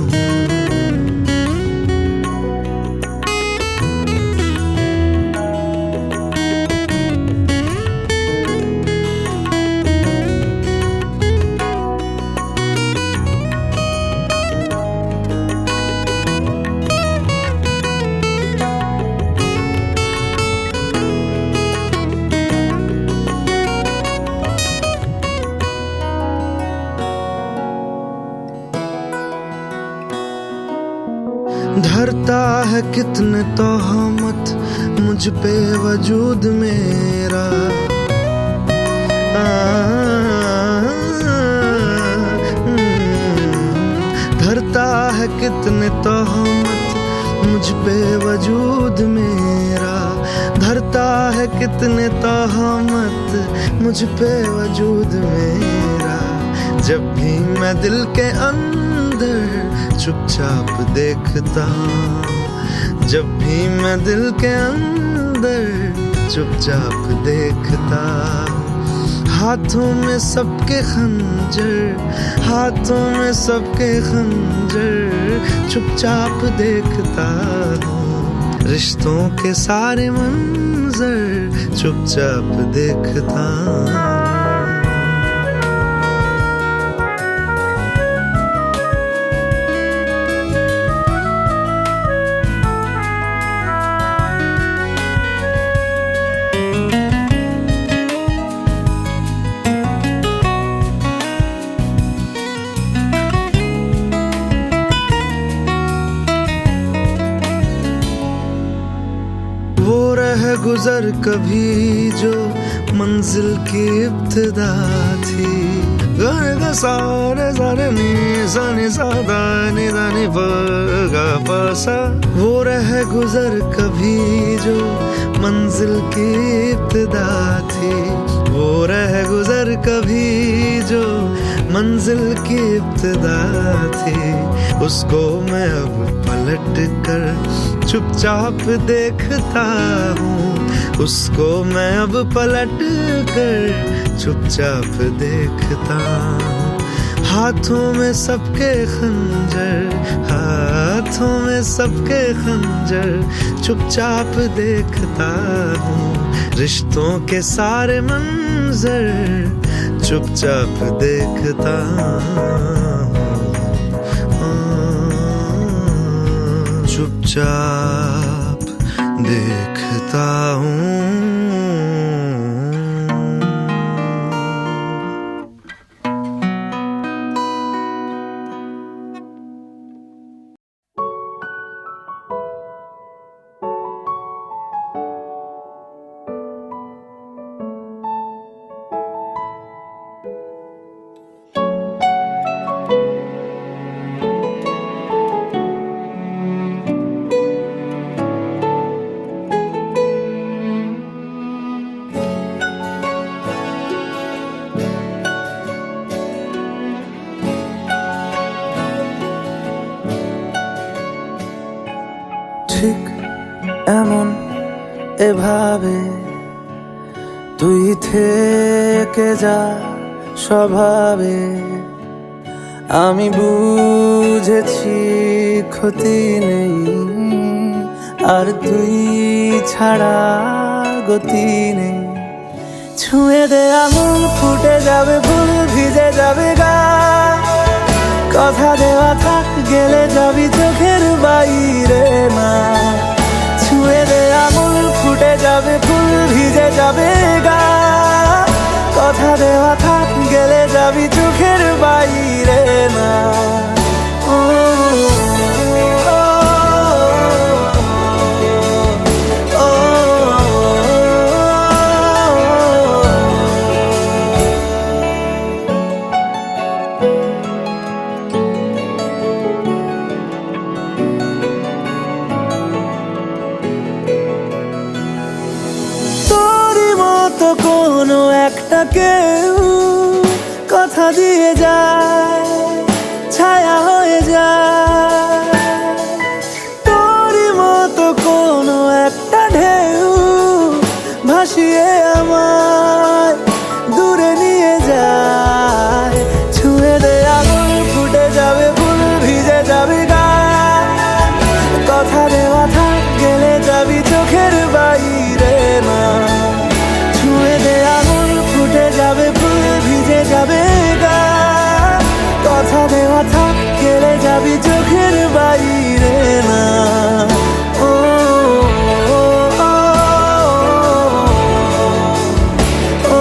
धरता है कितने तोहमत मुझ पे वजूद मेरा। धरता है कितने तोहमत मुझ पे वजूद मेरा। धरता है कितने तोहमत मुझ पे वजूद मेरा। जब भी मैं दिल के अंदर चुपचाप देखता हूँ। जब भी मैं दिल के अंदर चुपचाप देखता हूँ। हाथों में सबके खंजर, हाथों में सबके खंजर चुपचाप देखता हूँ। रिश्तों के सारे मंजर चुपचाप देखता हूँ। गुजर कभी जो मंजिल की इब्तिदा थी। गाने का सारे सारे नी सादा नी दानी गा पासा। वो रह गुजर कभी जो मंजिल की इब्तिदा थी। वो रह गुजर कभी जो मंजिल की इब्तिदा थी। उसको मैं अब पलट कर चुपचाप देखता हूँ। उसको मैं अब पलट कर चुपचाप देखता हूँ। हाथों में सबके खंजर, हाथों में सबके खंजर चुपचाप देखता हूँ। रिश्तों के सारे मंजर चुपचाप देखता हूँ। चुपचाप देखता हूँ। ঠিক এমন এভাবে তুই থেকে যা স্বভাবে। আমি বুঝেছি ক্ষতি নেই আর তুই ছাড়া গতি নেই। ছুঁয়ে দে আঙুল ফুটে যাবে ফুল ভিজে যাবে গা। কথা দেওয়া থাক গেলে যাবি চোখের বাইরে না। ছুঁয়ে দে আঙুল ফুটে যাবে ফুল ভিজে যাবে গা, কথা দেওয়া থাক গেলে যাবি চোখের বাইরে না। ও, ও, ও, ও, তোরই মতো কোনো একটা কেউ কথা দিয়ে যায়, ছায়া হয়ে যায়। তোরই মতো কোনো একটা ঢেউ ভাসিয়ে আমায় দূরে নিয়ে যায়। ছুঁয়ে দে আগুন ফুটে যাবে ফুল ভিজে যাবে গা, কথা দেওয়া থাক গেলে যাবি চোখের বাইরে না। ছুঁয়ে দে আগুন ফুটে যাবে ফুল ভিজে যাবে গা, কথা দেওয়া থাক গেলে যাবি চোখের বাইরে না। ও, ও, ও, ও, ও,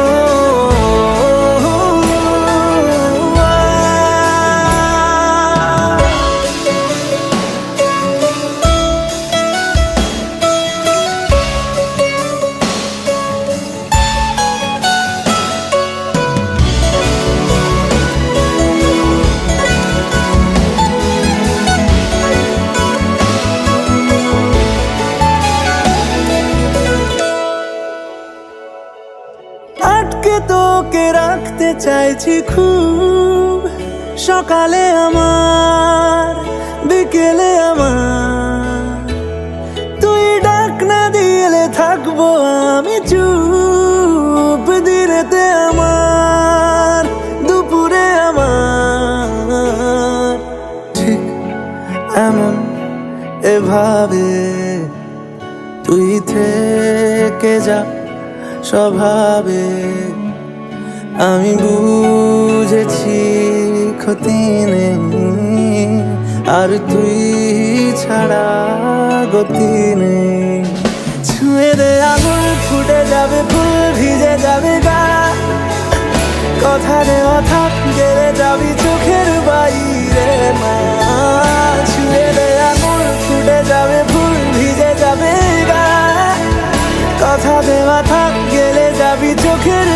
আটকে তোকে রাখতে চাইছি খুব, সকালে আমার বিকেলে আমার, তুই ডাক না দিলে থাকবো আমি চুপ, দিনেতে আমার দুপুরে আমার। ঠিক এমন এভাবে তুই থেকে যা স্বভাবে, আমি বুঝেছি ক্ষতি নেই আর তুই ছাড়া গতি নেই। ছুঁয়ে দে আগুন ফুটে যাবে ফুল ভিজে যাবে গা, কথা দেওয়া থাক গেলে যাবি চোখের বাইরে না। ছুঁয়ে দে আগুন ফুটে যাবে ফুল ভিজে যাবে গা, কথা দেওয়া থাক গেলে যাবি চোখের